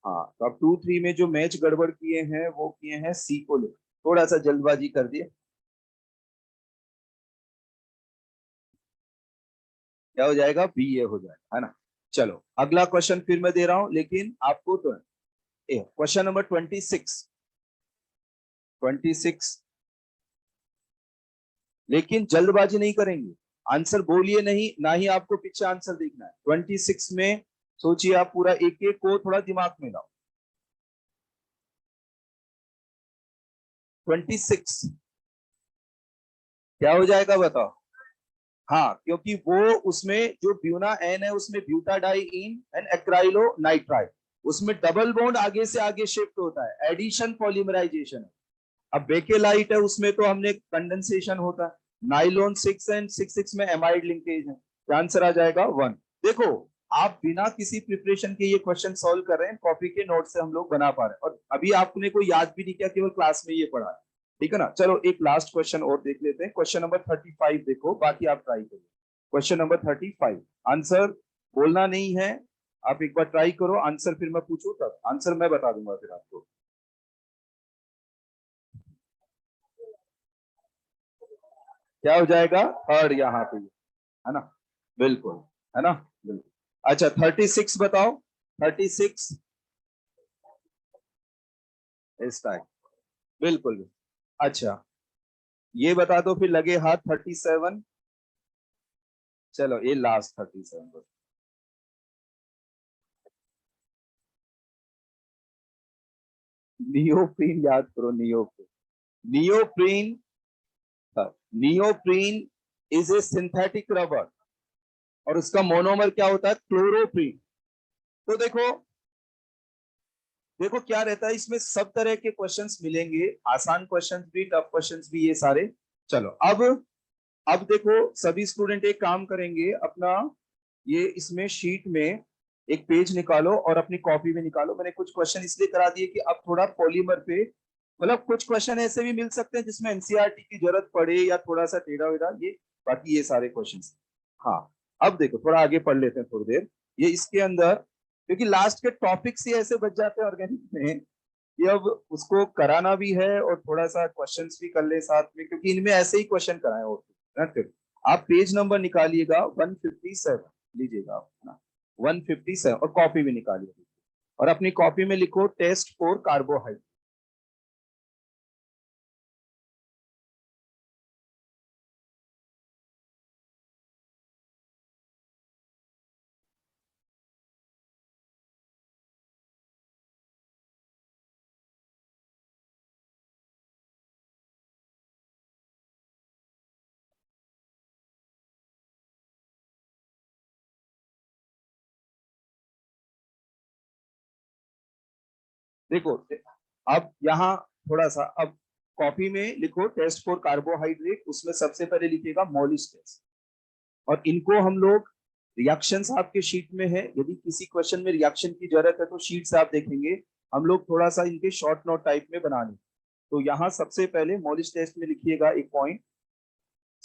हाँ, तो अब 2 3 में जो मैच गड़बड़ किए हैं वो किए हैं सी को ले, थोड़ा सा जल्दबाजी कर दिए। क्या हो जाएगा? बी ए हो जाएगा, है ना। चलो अगला क्वेश्चन फिर मैं दे रहा हूं, लेकिन आपको तो क्वेश्चन नंबर 26। 26, लेकिन जल्दबाजी नहीं करेंगे। आंसर बोलिए नहीं, ना ही आपको पीछे आंसर देखना है। 26 में सोचिए आप पूरा, एक एक को थोड़ा दिमाग में लाओ। 26 क्या हो जाएगा बताओ? हाँ, क्योंकि वो उसमें जो ब्यूना एन है उसमें ब्यूटाडाइइन एंड एक्राइलो नाइट्राइल, उसमें डबल बॉन्ड आगे से आगे शिफ्ट होता है, एडिशन पॉलीमराइजेशन है। अब बेकेलाइट है उसमें तो हमने कंडेंसेशन होता है। नाइलॉन 6 एंड 6 में एमाइड लिंकेज है, तो आंसर आ जाएगा 1। देखो, आप बिना किसी प्रिपरेशन के ये क्वेश्चन सॉल्व कर रहे हैं, कॉपी के नोट से हम लोग बना पा रहे हैं, और अभी आपने कोई याद भी नहीं किया, केवल क्लास में ये पढ़ा है। ठीक है ना। चलो एक लास्ट क्वेश्चन और देख लेते हैं, क्वेश्चन नंबर 35 देखो, बाकी आप ट्राई करिए। क्वेश्चन नंबर 35, आंसर बोलना नहीं है, आप एक बार ट्राई करो, आंसर फिर मैं पूछूं तब आंसर मैं बता दूंगा फिर आपको। क्या हो जाएगा? थर्ड यहाँ पे, है ना। बिल्कुल, है ना। बिल्कुल। अच्छा 36 बताओ। 36 इस टाइप, बिल्कुल। अच्छा, ये बता दो फिर लगे हाथ 37। चलो ये लास्ट 37। नियोप्रीन याद करो, neoprene. Neoprene, neoprene is a synthetic rubber, और उसका मोनोमर क्या होता है? क्लोरोप्रीन। तो देखो, देखो क्या रहता है इसमें, सब तरह के क्वेश्चंस मिलेंगे, आसान क्वेश्चंस भी, टफ क्वेश्चंस भी, ये सारे। चलो अब देखो, सभी स्टूडेंट एक काम करेंगे अपना, ये इसमें शीट में एक पेज निकालो और अपनी कॉपी में निकालो। मैंने कुछ क्वेश्चन इसलिए करा दिए कि अब थोड़ा पॉलीमर पे, मतलब कुछ क्वेश्चन ऐसे भी मिल सकते हैं जिसमें एनसीईआरटी की जरूरत पड़े या थोड़ा सा टेढ़ा वेढ़ा, ये बाकी ये सारे क्वेश्चंस। हाँ, अब देखो थोड़ा आगे पढ़ लेते हैं थोड़ी देर, ये इसके अंदर, क्योंकि लास्ट के टॉपिक्स ही ऐसे बच जाते हैं ऑर्गेनिक में, ये अब उसको कराना भी है और थोड़ा सा क्वेश्चंस भी कर ले साथ में, क्योंकि इनमें ऐसे ही क्वेश्चन कराए होते हैं ना। फिर आप पेज नंबर निकालिएगा 157, लीजिएगा आप ना, 157, और कॉपी भी निकालिए, और अपनी कॉपी में लिखो टेस्ट फॉर कार्बोहाइड्रेट। देखो अब यहाँ थोड़ा सा, अब कॉपी में लिखो टेस्ट फॉर कार्बोहाइड्रेट, उसमें सबसे पहले लिखिएगा मॉलिस टेस्ट। और इनको हम लोग, रिएक्शंस आपके शीट में है, यदि किसी क्वेश्चन में रिएक्शन की जरूरत है तो शीट से आप देखेंगे, हम लोग थोड़ा सा इनके शॉर्ट नोट टाइप में बना लें। तो यहाँ सबसे पहले मॉलिस टेस्ट में लिखिएगा एक पॉइंट,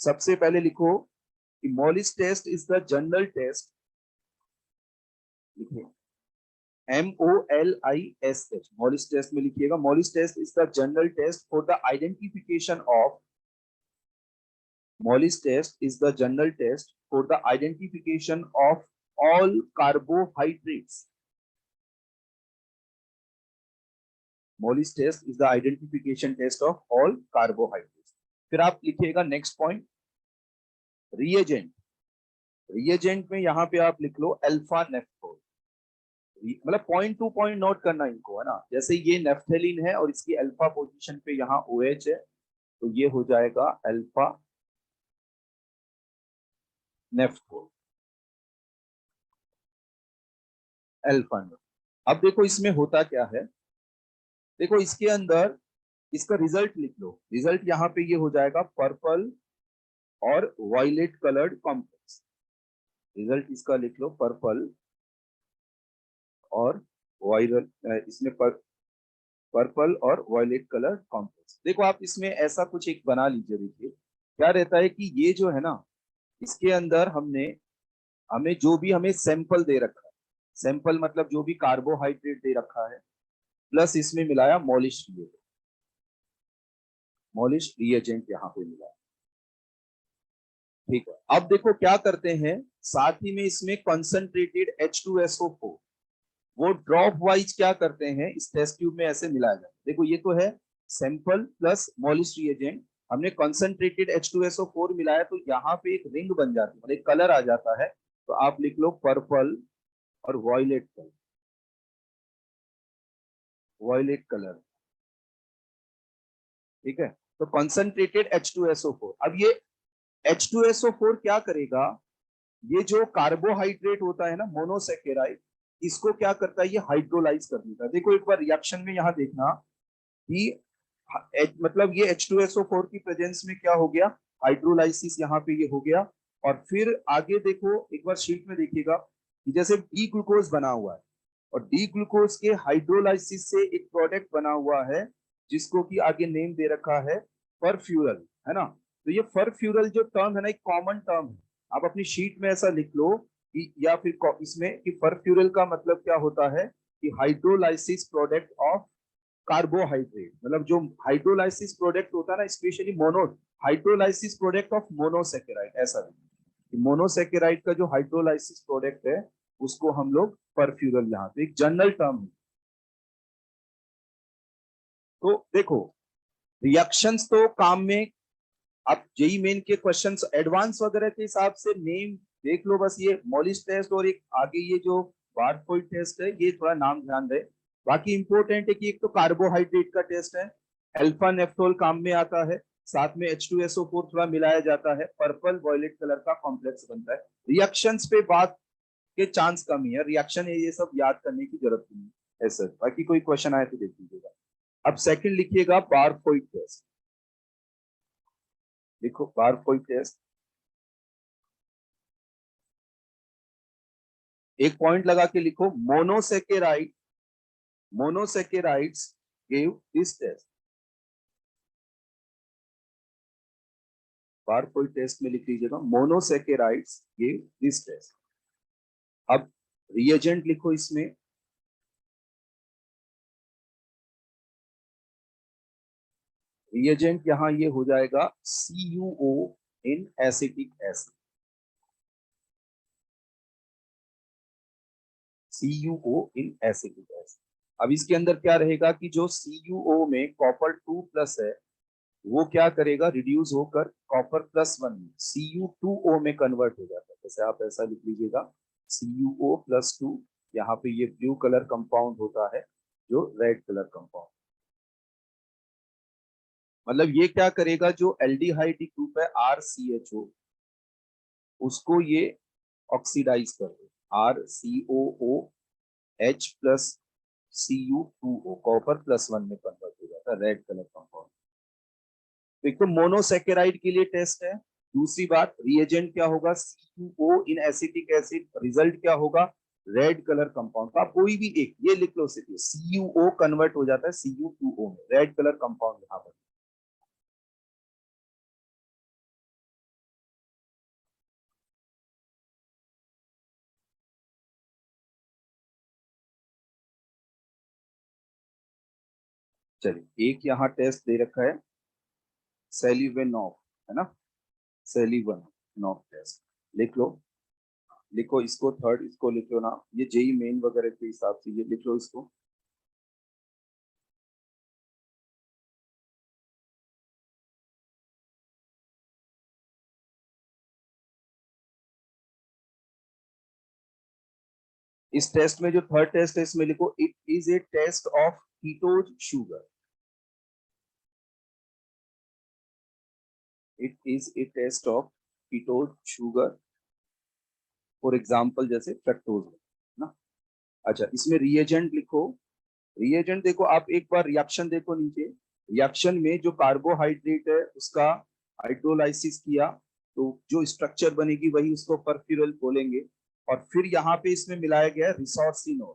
सबसे पहले लिखो कि Molisch test is the general test, लिखिए MOLIS, मॉलिस टेस्ट में लिखिएगा, Molisch test is the general test for the identification of, Mollis test is the general test for the identification of all carbohydrates. Mollis test is the identification test of all carbohydrates. फिर आप लिखिएगा next point, reagent. Reagent में यहां पे आप लिख लो alpha naphthol, मतलब point two point note करना इनको, है ना। जैसे ये नेफ्थेलिन है और इसकी अल्फा पोजीशन पे यहाँ OH है, तो ये हो जाएगा अल्फा नेफ्थोल, अल्फा। अब देखो इसमें होता क्या है, देखो इसके अंदर इसका रिजल्ट लिख लो, रिजल्ट यहाँ पे ये हो जाएगा पर्पल और वायलेट कलर्ड कॉम्प्लेक्स, रिजल्ट इसका लिख लो पर्पल और वायलेट, इसमें पर्पल और वायलेट कलर कॉम्प्लेक्स। देखो आप इसमें ऐसा कुछ एक बना लीजिए, देखिए क्या रहता है कि ये जो है ना, इसके अंदर हमें जो भी हमें सैंपल दे रखा है, सैंपल मतलब जो भी कार्बोहाइड्रेट दे रखा है, प्लस इसमें मिलाया मॉलिश रिएजेंट, मॉलिश रिएजेंट यहाँ पे मिला, ठीक है। अब देखो क्या करते हैं, साथ ही में इसमें कंसंट्रेटेड H2SO4, वो ड्रॉप वाइज क्या करते हैं इस टेस्ट ट्यूब में ऐसे मिलाया जाता है। देखो ये तो है सैंपल प्लस मॉलिश रिएजेंट, हमने कंसंट्रेटेड H2SO4 मिलाया, तो यहाँ पे एक रिंग बन जाती है, मतलब एक कलर आ जाता है। तो आप लिख लो पर्पल और वॉयलेट कलर, वॉयलेट कलर, ठीक है। तो कंसंट्रेटेड H2SO4, अब ये H2SO4 क्या करेगा, ये जो कार्बोहाइड्रेट होता है ना मोनोसेकेराइड, इसको क्या करता है, ये हाइड्रोलाइज कर देता है। देखो एक बार रिएक्शन में यहाँ देखना कि मतलब ये H2SO4 की प्रेजेंस में क्या हो गया, हाइड्रोलाइसिस यहाँ पे ये हो गया। और फिर आगे देखो एक बार शीट में देखिएगा कि जैसे डी ग्लूकोज बना हुआ है, और डी ग्लूकोज के हाइड्रोलाइसिस से एक प्रोडक्ट बना हुआ है जिसको कि आगे नेम दे रखा है परफ्यूरल, है ना। तो ये परफ्यूरल जो टर्म है ना, एक कॉमन टर्म है, आप अपनी शीट में ऐसा लिख लो कि, या फिर इसमें कि परफ्यूरल का मतलब क्या होता है कि हाइड्रोलाइसिस प्रोडक्ट ऑफ कार्बोहाइड्रेट, मतलब जो हाइड्रोलाइसिस प्रोडक्ट होता है ना, specially mono hydrolysis product of monosaccharide, ऐसा नहीं, मोनोसेकेराइड का जो हाइड्रोलाइसिस प्रोडक्ट है उसको हम लोग परफ्यूरल, यहाँ पे एक जनरल टर्म है। तो देखो रिएक्शंस तो काम में, आप जेई मेन के क्वेश्चंस एडवांस वगैरह के हिसाब से नेम देख लो, बस ये मॉलिस टेस्ट और एक आगे ये जो बारकोड टेस्ट है, ये थोड़ा नाम ध्यान रहे। बाकी इंपॉर्टेंट है कि एक तो कार्बोहाइड्रेट का टेस्ट है, अल्फा नेफ्थोल काम में आता है, साथ में H2SO4 थोड़ा मिलाया जाता है, पर्पल वॉयलेट कलर का कॉम्प्लेक्स बनता है। रिएक्शंस पे बात के चांस कम ही है, रिएक्शन है ये सब याद करने की जरूरत नहीं है ऐसा। बाकी कोई क्वेश्चन आए तो देख लीजिएगा। अब सेकंड लिखिएगा बारकोड टेस्ट, देखो बारकोड टेस्ट, एक पॉइंट लगा के लिखो, monosaccharides give this test, Barfoed test में लिख लीजिएगा मोनोसेकेराइड्स गिव दिस टेस्ट। अब रिएजेंट लिखो इसमें, रिएजेंट यहां ये हो जाएगा CuO in acetic acid, CuO in acetic acid. अब इसके अंदर क्या रहेगा कि जो CuO में कॉपर 2+ है, वो क्या करेगा, रिड्यूस होकर कॉपर +1 Cu2O में कन्वर्ट हो जाता है। जैसे आप ऐसा लिख लीजिएगा CuO+2, यहाँ पे ये ब्लू कलर कंपाउंड होता है जो रेड कलर कंपाउंड, मतलब ये क्या करेगा, जो एल्डिहाइड ग्रुप है RCHO, उसको ये ऑक्सीडाइज कर दे, RCOOH+ Cu2O कॉपर +1 में कन्वर्ट हो जाता है, रेड कलर कंपाउंड। तो एक तो मोनोसेकेराइड के लिए टेस्ट है। दूसरी बात, रिएजेंट क्या होगा, C2O इन एसिटिक एसिड, रिजल्ट क्या होगा, रेड कलर कंपाउंड। तो आप कोई भी एक ये लिख लो, CuO कन्वर्ट हो जाता है Cu2O में, रेड कलर कंपाउंड यहाँ पर। चलिए, एक यहाँ टेस्ट दे रखा है सेलिवेनॉफ, है ना, सेलिवेनॉफ टेस्ट लिख लो। लिखो इसको, थर्ड इसको लिख लो ना, ये जेई मेन वगैरह के हिसाब से ये लिख लो इसको। इस टेस्ट में जो थर्ड टेस्ट है इसमें लिखो, it is a test of ketose sugar. It is a test of ketose sugar, for example जैसे फ्रक्टोज ना। अच्छा, इसमें रिएजेंट लिखो। रिएजेंट देखो, आप एक बार रिएक्शन देखो नीचे, रिएक्शन में जो कार्बोहाइड्रेट है उसका हाइड्रोलाइसिस किया तो जो स्ट्रक्चर बनेगी वही उसको परफ्यूरल बोलेंगे। और फिर यहाँ पे इसमें मिलाया गया रिसोर्सिनोल।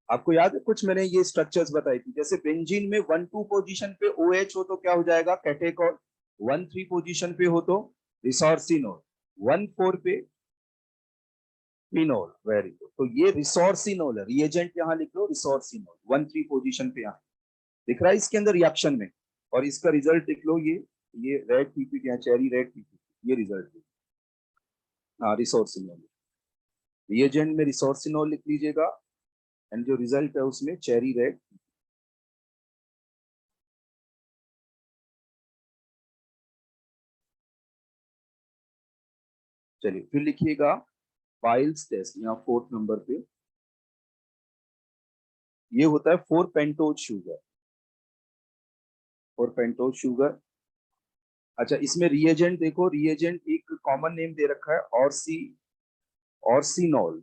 आपको याद है कुछ मैंने ये स्ट्रक्चर्स बताई थी, जैसे बेंजीन में 1-2 पोजीशन पे OH हो तो क्या हो जाएगा, कैटेकोल। 1-3 पोजीशन पे हो तो रिसोर्सिनोल। 1-4 पे फिनोल। Very good. तो ये रिसोर्सिनोल है, रिएजेंट यहाँ लिख लो रिसोर्सिनोल। 1-3 पोजीशन पे यहाँ दिख रहा है इसके अंदर रिएक्शन में। और इसका रिजल्ट लिख लो, ये रेड पीपी यहाँ, चेरी रेड पीपी, ये रिजल्ट। हाँ, रिसोर्सिनोल। रिएजेंट में रिसोर्सिनोल लिख लीजिएगा, एंड जो रिजल्ट है उसमें चेरी रेड। चलिए फिर लिखिएगा बाइल्स टेस्ट, यहाँ 4th नंबर पे। ये होता है 4 पेंटोज शुगर, 4 पेंटोज शुगर। अच्छा, इसमें रिएजेंट देखो, रिएजेंट एक कॉमन नेम दे रखा है ऑर्सिनोल।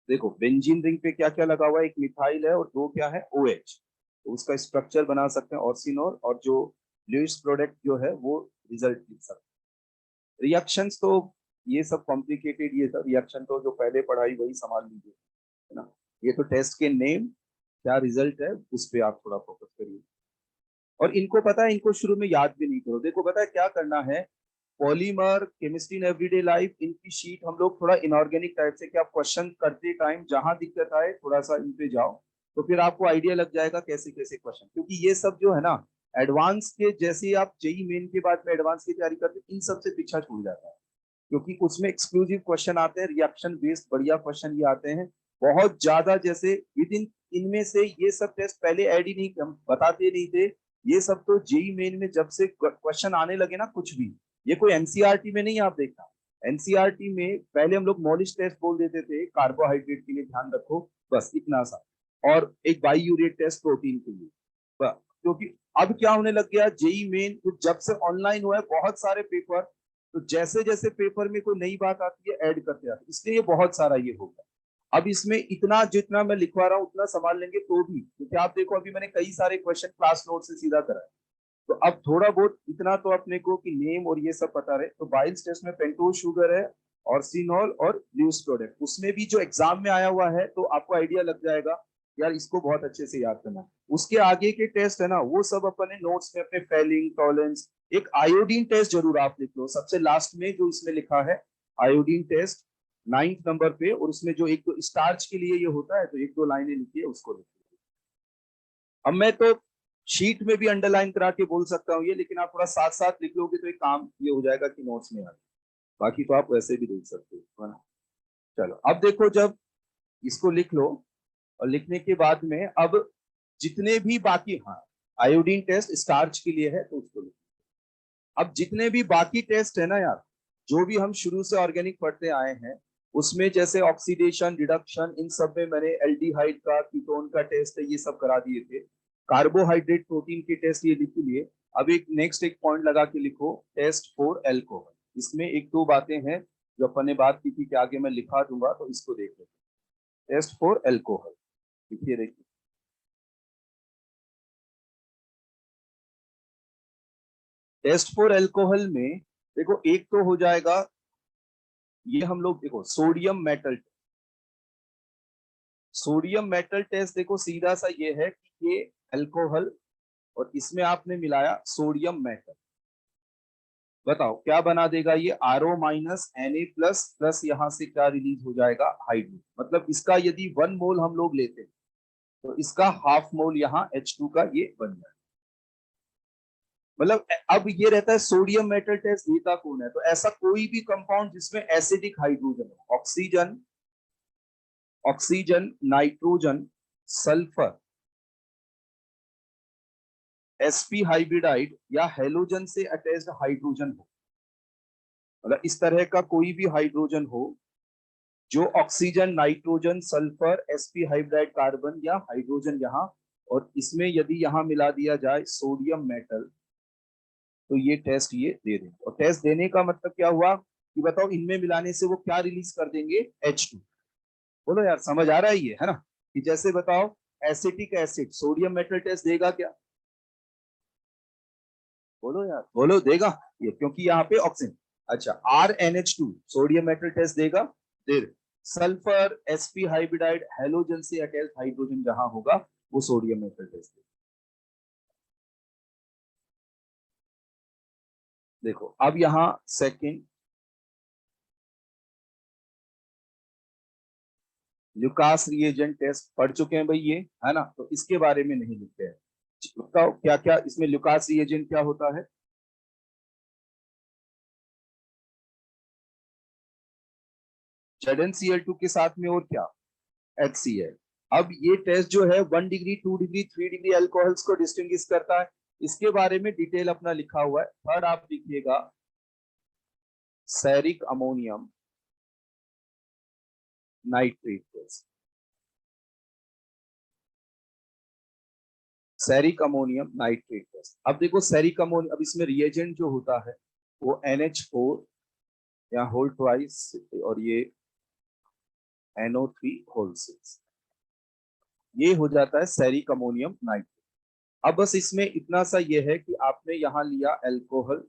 देखो बेंजीन रिंग पे क्या क्या लगा हुआ है, एक मिथाइल है और 2 क्या है, OH। तो उसका स्ट्रक्चर बना सकते हैं ऑर्सिनोल, और जो लुईस प्रोडक्ट जो है वो रिजल्ट लिख सकते हैं। रिएक्शंस तो ये सब कॉम्प्लिकेटेड, ये सब रिएक्शन तो जो पहले पढ़ाई वही संभाल लीजिए, है ना। ये तो टेस्ट के नेम, क्या रिजल्ट है उस पर आप थोड़ा फोकस करिए। और इनको पता है, इनको शुरू में याद भी नहीं करो। देखो पता है क्या करना है, polymer, chemistry in everyday life, इनकी शीट हम लोग थोड़ा इनऑर्गेनिक टाइप से, क्या क्वेश्चन करते टाइम जहां दिक्कत आए थोड़ा सा इन पे जाओ, तो फिर आपको आइडिया लग जाएगा कैसे कैसे क्वेश्चन। क्योंकि ये सब जो है ना, एडवांस के जैसे आप जेई मेन के बाद में एडवांस की तैयारी करते इन सबसे पीछा छूट जाता है। क्योंकि उसमें एक्सक्लूसिव क्वेश्चन आते हैं, रिएक्शन बेस्ड बढ़िया क्वेश्चन ये आते हैं बहुत ज्यादा। जैसे विद इन इनमें से ये सब टेस्ट पहले ऐड ही नहीं, हम बताते नहीं थे। ये सब तो जेई मेन में जब से क्वेश्चन आने लगे ना, कुछ भी, ये कोई एनसीईआरटी में नहीं आप देखना। एनसीईआरटी में पहले हम लोग मॉलिश टेस्ट बोल देते थे, कार्बोहाइड्रेट के लिए ध्यान रखो, बस इतना सा। और एक बाईयूरेट टेस्ट प्रोटीन के लिए। क्योंकि अब क्या होने लग गया, जेई मेन जब से ऑनलाइन हुआ है बहुत सारे पेपर, तो जैसे जैसे पेपर में कोई नई बात आती है ऐड करते आते, इसलिए ये बहुत सारा ये होगा। अब इसमें इतना जितना मैं लिखवा रहा हूँ उतना संभाल लेंगे तो भी, क्योंकि आप देखो अभी मैंने कई सारे क्वेश्चन क्लास नोट से सीधा करा है। तो अब थोड़ा बहुत इतना तो अपने को कि नेम और ये सब पता रहे। तो बाइल्स टेस्ट में पेंटोज शुगर है, ऑर्सिनोल और ल्यूस प्रोडक्ट, उसमें भी जो एग्जाम में आया हुआ है तो आपको आइडिया लग जाएगा यार, इसको बहुत अच्छे से याद करना। उसके आगे के टेस्ट है ना, वो सब अपने नोट्स में अपने फेलिंग, टॉलेंस। एक आयोडीन टेस्ट जरूर आप लिख लो सबसे लास्ट में, जो इसमें लिखा है आयोडीन टेस्ट 9th नंबर पे। और उसमें जो एक दो स्टार्च के लिए ये होता है, तो 1-2 लाइनें लिखिए, उसको लिखिए। अब मैं तो शीट में भी अंडरलाइन करा के बोल सकता हूँ ये, लेकिन आप थोड़ा साथ साथ लिख लोगे तो एक काम ये हो जाएगा कि नोट्स में आ। बाकी तो आप वैसे भी देख सकते हो, है ना। चलो अब देखो, जब इसको लिख लो और लिखने के बाद में अब जितने भी बाकी, हाँ आयोडीन टेस्ट स्टार्च के लिए है तो उसको लिखो। अब जितने भी बाकी टेस्ट है ना यार, जो भी हम शुरू से ऑर्गेनिक पढ़ते आए हैं, उसमें जैसे ऑक्सीडेशन, रिडक्शन, इन सब में मैंने एल्डिहाइड का, कीटोन का टेस्ट है, ये सब करा दिए थे। कार्बोहाइड्रेट, प्रोटीन के टेस्ट ये लिख लिए। अब एक नेक्स्ट एक पॉइंट लगा के लिखो, टेस्ट फॉर एल्कोहल। इसमें 1-2 बातें हैं जो अपन ने बात की थी कि आगे मैं लिखा दूंगा, तो इसको देख लेते। टेस्ट फॉर एल्कोहल लिखिए देखिए, टेस्ट फॉर एल्कोहल में देखो एक तो हो जाएगा ये, हम लोग देखो sodium metal, sodium metal test देखो सीधा सा ये है कि ये अल्कोहल और इसमें आपने मिलाया सोडियम मेटल, बताओ क्या बना देगा ये, RO minus Na plus plus यहां से क्या रिलीज हो जाएगा, हाइड्रोजन। मतलब इसका यदि 1 मोल हम लोग लेते हैं तो इसका हाफ मोल यहाँ H2 का ये बन जाएगा। मतलब अब ये रहता है सोडियम मेटल टेस्ट देता कौन है, तो ऐसा कोई भी कंपाउंड जिसमें एसिडिक हाइड्रोजन हो, oxygen, oxygen, nitrogen, sulphur, sp हाइब्रिडाइड या हेलोजन से अटैच्ड हाइड्रोजन हो, मतलब इस तरह का कोई भी हाइड्रोजन हो जो oxygen, nitrogen, sulphur, sp hybridised carbon या हाइड्रोजन यहाँ, और इसमें यदि यहाँ मिला दिया जाए सोडियम मेटल तो ये टेस्ट ये दे देंगे। और टेस्ट देने का मतलब क्या हुआ कि बताओ इनमें मिलाने से वो क्या रिलीज कर देंगे, H2। बोलो यार समझ आ रहा है ये, है ना, कि जैसे बताओ acetic acid sodium metal test देगा क्या, बोलो यार, बोलो देगा ये, क्योंकि यहाँ पे ऑक्सीजन। अच्छा, RnH2 सोडियम मेटल टेस्ट देगा, फिर सल्फर, sp हाइब्रिडाइड, हेलोजन से अटैच्ड हाइड्रोजन जहां होगा वो सोडियम मेटल टेस्ट देगा। देखो अब यहाँ सेकंड, ल्यूकास रिएजेंट टेस्ट पढ़ चुके हैं भाई ये, है ना, तो इसके बारे में नहीं लिखते हैं। बताओ क्या क्या इसमें ल्यूकास रिएजेंट क्या होता है, ZnCl2 के साथ में और क्या, HCl। अब ये टेस्ट जो है 1 डिग्री, 2 डिग्री, 3 डिग्री अल्कोहल्स को डिस्टिंग्विश करता है, इसके बारे में डिटेल अपना लिखा हुआ है। थर्ड आप लिखिएगा ceric ammonium nitrate test, ceric ammonium nitrate test. अब देखो सेरिक अमोनियम, अब इसमें रिएजेंट जो होता है वो NH4 या होल ट्वाइस और ये NO3 होल 6, ये हो जाता है सेरिक अमोनियम नाइट्रेट। अब बस इसमें इतना सा ये है कि आपने यहाँ लिया अल्कोहल,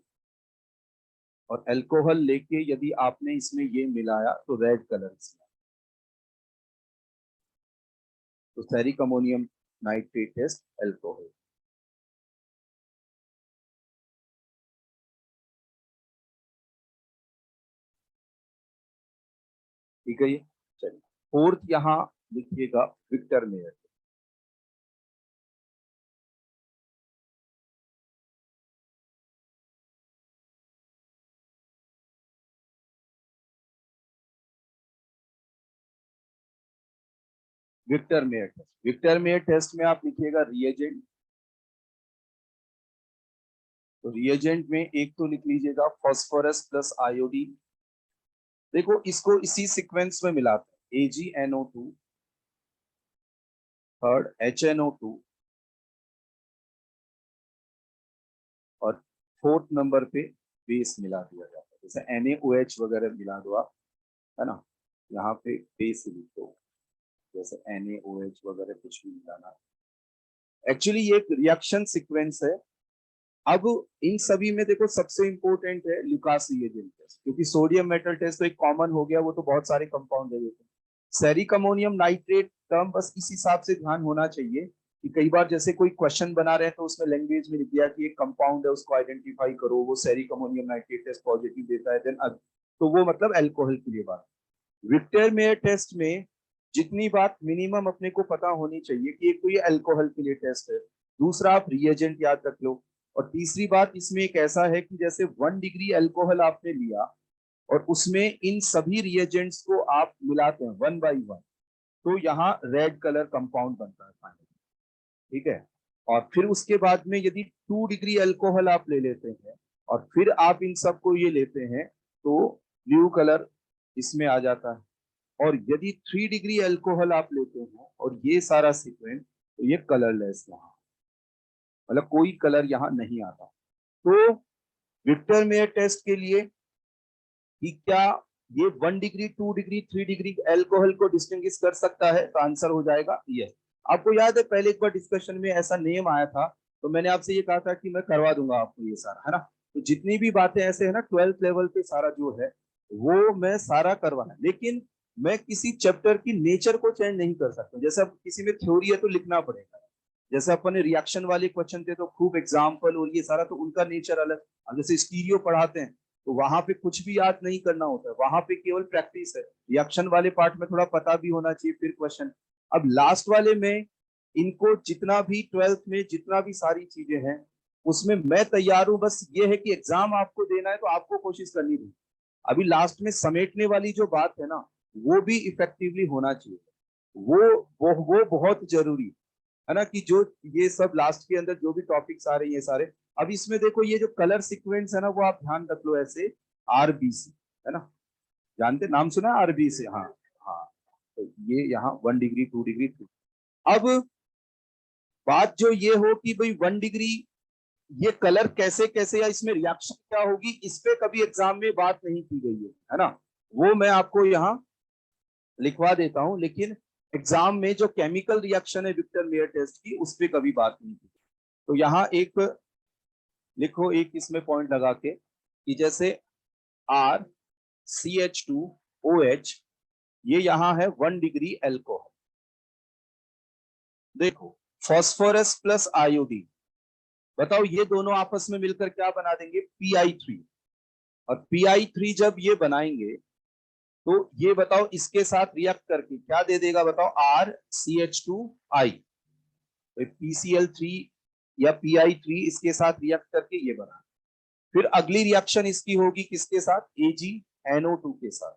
और अल्कोहल लेके यदि आपने इसमें ये मिलाया तो रेड कलर इसमें, तो ceric ammonium nitrate test alcohol. ठीक है, ये चलिए फोर्थ यहाँ लिखिएगा Victor Meyer, Victor Meyer test. Victor Meyer test में आप लिखिएगा रिएजेंट, तो रिएजेंट में एक तो लिख लीजिएगा फास्फोरस प्लस आयोडीन। देखो इसको इसी सीक्वेंस में मिलाते हैं, AgNO2, थर्ड HNO2, और फोर्थ नंबर पे बेस मिला दिया जाता है, जैसे NaOH वगैरह मिला दो आप, है ना, यहाँ पे बेस लिख दो, जैसे NaOH वगैरह कुछ भी मिलाना। एक्चुअली ये एक रिएक्शन सीक्वेंस है। अब इन सभी में देखो सबसे इंपॉर्टेंट है ल्यूकास रिएजेंट टेस्ट, क्योंकि सोडियम मेटल टेस्ट तो एक कॉमन हो गया, वो तो बहुत सारे कंपाउंड दे देते हैं। सेरिक अमोनियम नाइट्रेट टर्म बस इस हिसाब से ध्यान होना चाहिए कि कई बार जैसे कोई क्वेश्चन बना रहे हैं तो उसमें लैंग्वेज में लिख दिया कि एक कंपाउंड है उसको आइडेंटिफाई करो, वो ceric ammonium nitrate test positive देता है, देन तो वो मतलब अल्कोहल के लिए बात। विक्टर मेयर टेस्ट में जितनी बात मिनिमम अपने को पता होनी चाहिए कि एक तो ये अल्कोहल के लिए टेस्ट है, दूसरा आप रिएजेंट याद रख लो, और तीसरी बात इसमें एक ऐसा है कि जैसे 1 डिग्री अल्कोहल आपने लिया और उसमें इन सभी रिएजेंट्स को आप मिलाते हैं 1 बाई 1, तो यहाँ रेड कलर कंपाउंड बनता है फाइनली, ठीक है। और फिर उसके बाद में यदि 2 डिग्री अल्कोहल आप ले लेते हैं और फिर आप इन सबको ये लेते हैं तो ब्लू कलर इसमें आ जाता है। और यदि 3 डिग्री अल्कोहल आप लेते हैं और ये सारा सीक्वेंस, तो ये कलरलेस यहाँ, मतलब कोई कलर यहाँ नहीं आता। तो विक्टर मेयर टेस्ट के लिए कि क्या ये 1 डिग्री, 2 डिग्री, 3 डिग्री अल्कोहल को डिस्टिंग्विश कर सकता है, तो आंसर हो जाएगा यस। आपको याद है पहले एक बार डिस्कशन में ऐसा नेम आया था, तो मैंने आपसे ये कहा था कि मैं करवा दूंगा आपको ये सारा, है ना। तो जितनी भी बातें ऐसे है ना 12th लेवल पे सारा जो है वो मैं सारा करवाना, लेकिन मैं किसी चैप्टर की नेचर को चेंज नहीं कर सकता। जैसे अब किसी में थ्योरी है तो लिखना पड़ेगा, जैसे अपन ने रिएक्शन वाले क्वेश्चन थे तो खूब एग्जाम्पल और ये सारा, तो उनका नेचर अलग। अब जैसे स्टीरियो पढ़ाते हैं तो वहां पे कुछ भी याद नहीं करना होता है, वहां पे केवल प्रैक्टिस है। रिएक्शन वाले पार्ट में थोड़ा पता भी होना चाहिए फिर क्वेश्चन। अब लास्ट वाले में इनको जितना भी 12th में जितना भी सारी चीजें हैं उसमें मैं तैयार हूं, बस ये है कि एग्जाम आपको देना है तो आपको कोशिश करनी होगी। अभी लास्ट में समेटने वाली जो बात है ना वो भी इफेक्टिवली होना चाहिए। वो बहुत जरूरी है ना, कि जो ये सब लास्ट के अंदर जो भी टॉपिक्स आ रहे हैं ये सारे। अब इसमें देखो ये जो कलर सीक्वेंस है ना वो आप ध्यान रख लो ऐसे, आरबीसी, है ना, जानते, नाम सुना आरबीसी? हाँ। हाँ, तो ये यहाँ 1 डिग्री 2 डिग्री 3। अब बात जो ये हो कि भाई 1 डिग्री ये कलर कैसे कैसे या इसमें रिएक्शन क्या होगी, इस पे कभी एग्जाम में बात नहीं की गई है ना। वो मैं आपको यहाँ लिखवा देता हूं, लेकिन एग्जाम में जो केमिकल रिएक्शन है विक्टर मेयर टेस्ट की उस पर कभी बात नहीं की। तो यहाँ एक लिखो, एक इसमें पॉइंट लगा के कि जैसे आर CH2OH ये यहाँ है 1 डिग्री एल्कोहल। देखो फॉस्फोरस प्लस आयोडीन, बताओ ये दोनों आपस में मिलकर क्या बना देंगे, PI3। और PI3 जब ये बनाएंगे तो ये बताओ इसके साथ रिएक्ट करके क्या दे देगा, बताओ RCH2I। तो PCl3 या PI3 इसके साथ रिएक्ट करके ये बना, फिर अगली रिएक्शन इसकी होगी किसके साथ, AgNO2 के साथ।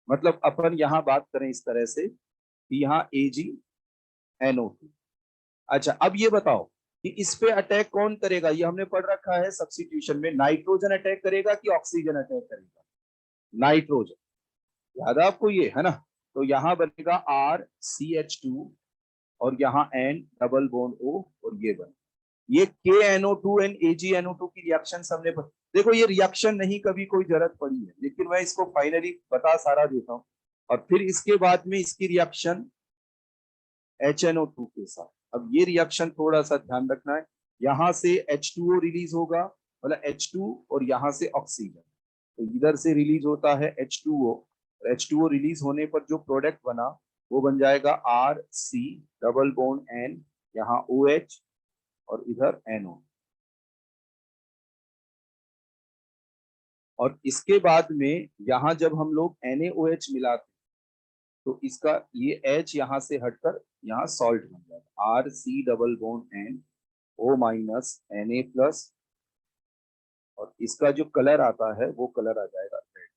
मतलब अपन यहां बात करें इस तरह से कि यहाँ AgNO2। अच्छा अब ये बताओ कि इस पे अटैक कौन करेगा, ये हमने पढ़ रखा है सब्स्टिट्यूशन में, नाइट्रोजन अटैक करेगा कि ऑक्सीजन अटैक करेगा, नाइट्रोजन, याद है आपको ये, है ना। तो यहां बनेगा RCH2 और यहाँ N डबल बॉन्ड O और ये बने, ये KNO2 एंड AgNO2 की रिएक्शन हमने देखो ये रिएक्शन नहीं कभी कोई जरूरत पड़ी है, लेकिन मैं इसको फाइनली बता सारा देता हूँ। और फिर इसके बाद में इसकी रिएक्शन HNO2 के साथ। अब ये रिएक्शन थोड़ा सा ध्यान रखना है, यहां से H2O रिलीज होगा, मतलब H2 और यहां से ऑक्सीजन, तो इधर से रिलीज होता है H2O, और H2O रिलीज होने पर जो प्रोडक्ट बना वो बन जाएगा RC डबल बॉन्ड N, यहाँ OH और इधर NO। और इसके बाद में यहां जब हम लोग NaOH मिलाते तो इसका ये H यहां से हटकर यहाँ सॉल्ट बन जाएगा, RC double bond N O minus Na plus, और इसका जो कलर आता है वो कलर आ जाएगा रेड,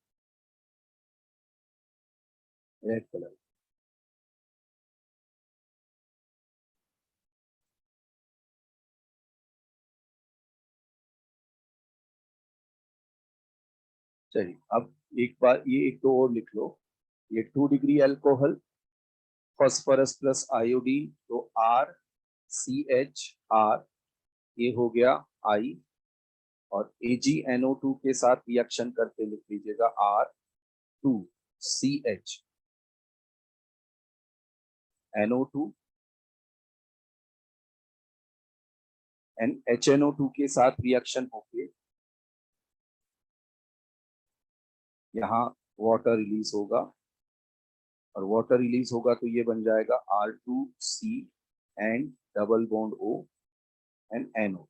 रेड कलर। चलिए अब एक बार ये एक दो और लिख लो, ये 2 degree alcohol, phosphorus plus iodine, तो RCHR, ये हो गया I, और AgNO2 के साथ रिएक्शन करके लिख लीजिएगा R2CHNO2 एंड HNO2 के साथ रिएक्शन होके यहाँ वाटर रिलीज होगा, और वाटर रिलीज होगा तो ये बन जाएगा R2C and double bond O and NO।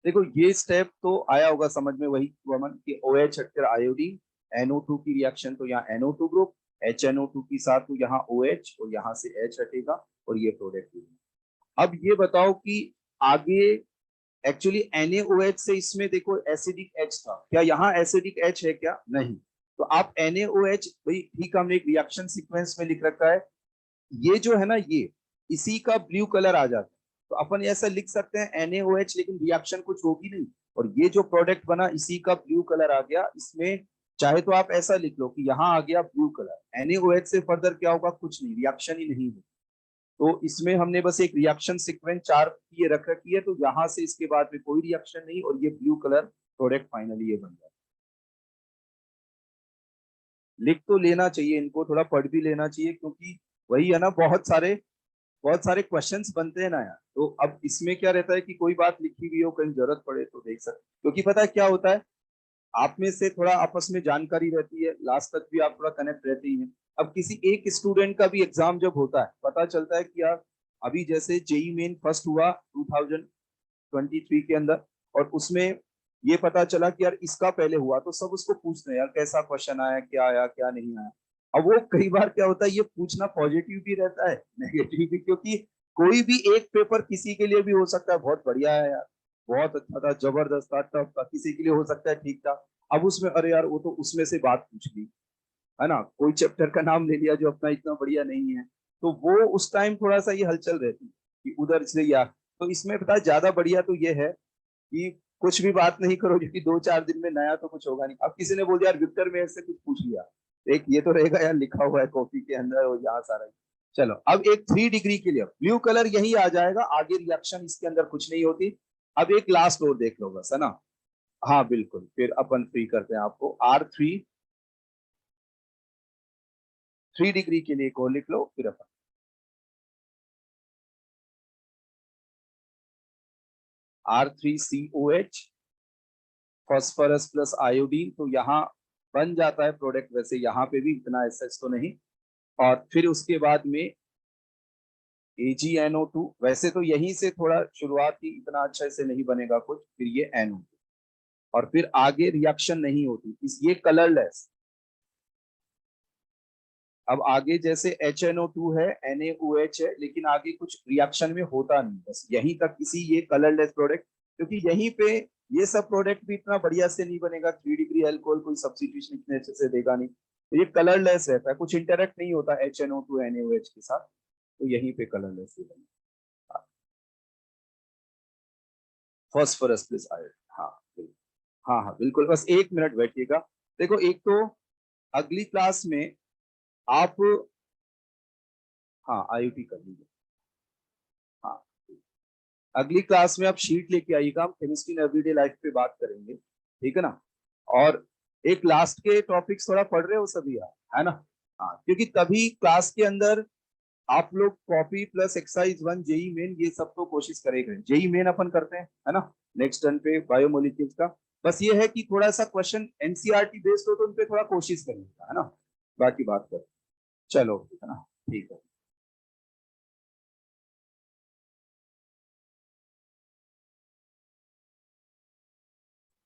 देखो ये स्टेप तो आया होगा समझ में, वही कॉमन कि OH हटकर आयोडीन, NO2 की रिएक्शन तो यहाँ NO2 ग्रुप, HNO2 के साथ तो यहाँ OH और यहाँ से H हटेगा और ये प्रोडक्ट। अब ये बताओ कि आगे एक्चुअली NaOH से इसमें देखो एसिडिक H था, क्या यहाँ एसिडिक H है क्या, नहीं। तो आप NaOH भाई ठीक हमने एक रिएक्शन सीक्वेंस में लिख रखा है, ये जो है ना ये इसी का ब्लू कलर आ जाता है, तो अपन ऐसा लिख सकते हैं NaOH, लेकिन रिएक्शन कुछ होगी नहीं, और ये जो प्रोडक्ट बना इसी का ब्लू कलर आ गया इसमें। चाहे तो आप ऐसा लिख लो कि यहाँ आ गया ब्लू कलर, NaOH से फर्दर क्या होगा, कुछ नहीं, रिएक्शन ही नहीं होगी। तो इसमें हमने बस एक रिएक्शन सीक्वेंस 4 ये रख रखी है, तो यहाँ से इसके बाद में कोई रिएक्शन नहीं, और ये ब्लू कलर प्रोडक्ट फाइनली ये बन जाए। लिख तो लेना चाहिए, इनको थोड़ा पढ़ भी लेना चाहिए, क्योंकि वही है ना, बहुत सारे क्वेश्चंस बनते हैं ना यार। तो अब इसमें क्या रहता है कि कोई बात लिखी हुई हो, कहीं जरूरत पड़े तो देख सकते, क्योंकि पता है क्या होता है, आप में से थोड़ा आपस में जानकारी रहती है, लास्ट तक भी आप थोड़ा कनेक्ट रहते ही हैं। अब किसी एक स्टूडेंट का भी एग्जाम जब होता है, पता चलता है कि यार अभी जैसे जेई मेन फर्स्ट हुआ 2023 के अंदर, और उसमें ये पता चला कि यार इसका पहले हुआ, तो सब उसको पूछते हैं यार कैसा क्वेश्चन आया, क्या आया क्या नहीं आया। अब वो कई बार क्या होता है, ये पूछना पॉजिटिव भी रहता है नेगेटिव भी, क्योंकि कोई भी एक पेपर किसी के लिए भी हो सकता है बहुत बढ़िया है यार, बहुत अच्छा था, जबरदस्त था, टफ था, किसी के लिए हो सकता है ठीक था। अब उसमें अरे यार वो तो उसमें से बात पूछ ली, है ना, कोई चैप्टर का नाम ले लिया जो अपना इतना बढ़िया नहीं है, तो वो उस टाइम थोड़ा सा ये हलचल रहती है कि उधर से यार। तो इसमें पता है ज्यादा बढ़िया तो ये है कि कुछ भी बात नहीं करो, क्योंकि 2-4 दिन में नया तो कुछ होगा नहीं। अब किसी ने बोल दिया यार विक्टर मेहर से कुछ पूछ लिया, एक ये तो रहेगा यार, लिखा हुआ है कॉपी के अंदर और यहाँ सारा। चलो अब एक 3 डिग्री के लिए ब्लू कलर यही आ जाएगा, आगे रिएक्शन इसके अंदर कुछ नहीं होती। अब एक लास्ट और देख लो बस, है ना। हाँ बिल्कुल, फिर अपन फ्री करते हैं आपको। R3 3 डिग्री के लिए को लिख लो, फिर अपन R3COH, फॉस्फोरस प्लस आयोडीन, तो यहाँ बन जाता है प्रोडक्ट, वैसे यहाँ पे भी इतना एसएच तो नहीं। और फिर उसके बाद में AgNO2, वैसे तो यहीं से थोड़ा शुरुआत ही, इतना अच्छे से नहीं बनेगा कुछ, फिर ये NO2, और फिर आगे रिएक्शन नहीं होती इस, ये कलरलेस। अब आगे जैसे HNO2 है, NaOH है, लेकिन आगे कुछ रिएक्शन में होता नहीं, बस यहीं तक इसी ये कलरलेस प्रोडक्ट, क्योंकि यहीं पे ये सब प्रोडक्ट भी इतना बढ़िया से नहीं बनेगा, 3 डिग्री अल्कोहल कोई सब्स्टिट्यूशन इतने अच्छे से देगा नहीं, तो ये कलरलेस रहता है, कुछ इंटरेक्ट नहीं होता HNO2 NaOH के साथ, तो यहीं पे कलरलेस ही बनेगा। फॉस्फोरस प्लस आयरन, हाँ बिल्कुल। हाँ हाँ बिल्कुल, बस 1 मिनट बैठिएगा। देखो एक तो अगली क्लास में आप, हाँ IUT कर लीजिए, हाँ अगली क्लास में आप शीट लेके आइएगा, हम केमिस्ट्री इन एवरीडे लाइफ पे बात करेंगे, ठीक है ना। और एक लास्ट के टॉपिक्स थोड़ा पढ़ रहे हो सभी यार, है ना। हाँ क्योंकि तभी क्लास के अंदर आप लोग copy plus exercise 1 JEE Main ये सब तो कोशिश करेंगे, जेई मेन अपन करते हैं, है ना, नेक्स्ट टर्न पे बायोमोलिक्यूल्स का। बस ये है कि थोड़ा सा क्वेश्चन एनसीईआरटी बेस्ड हो तो उन पे थोड़ा कोशिश करेंगे, है ना, बाकी बात कर, चलो है ना, ठीक है।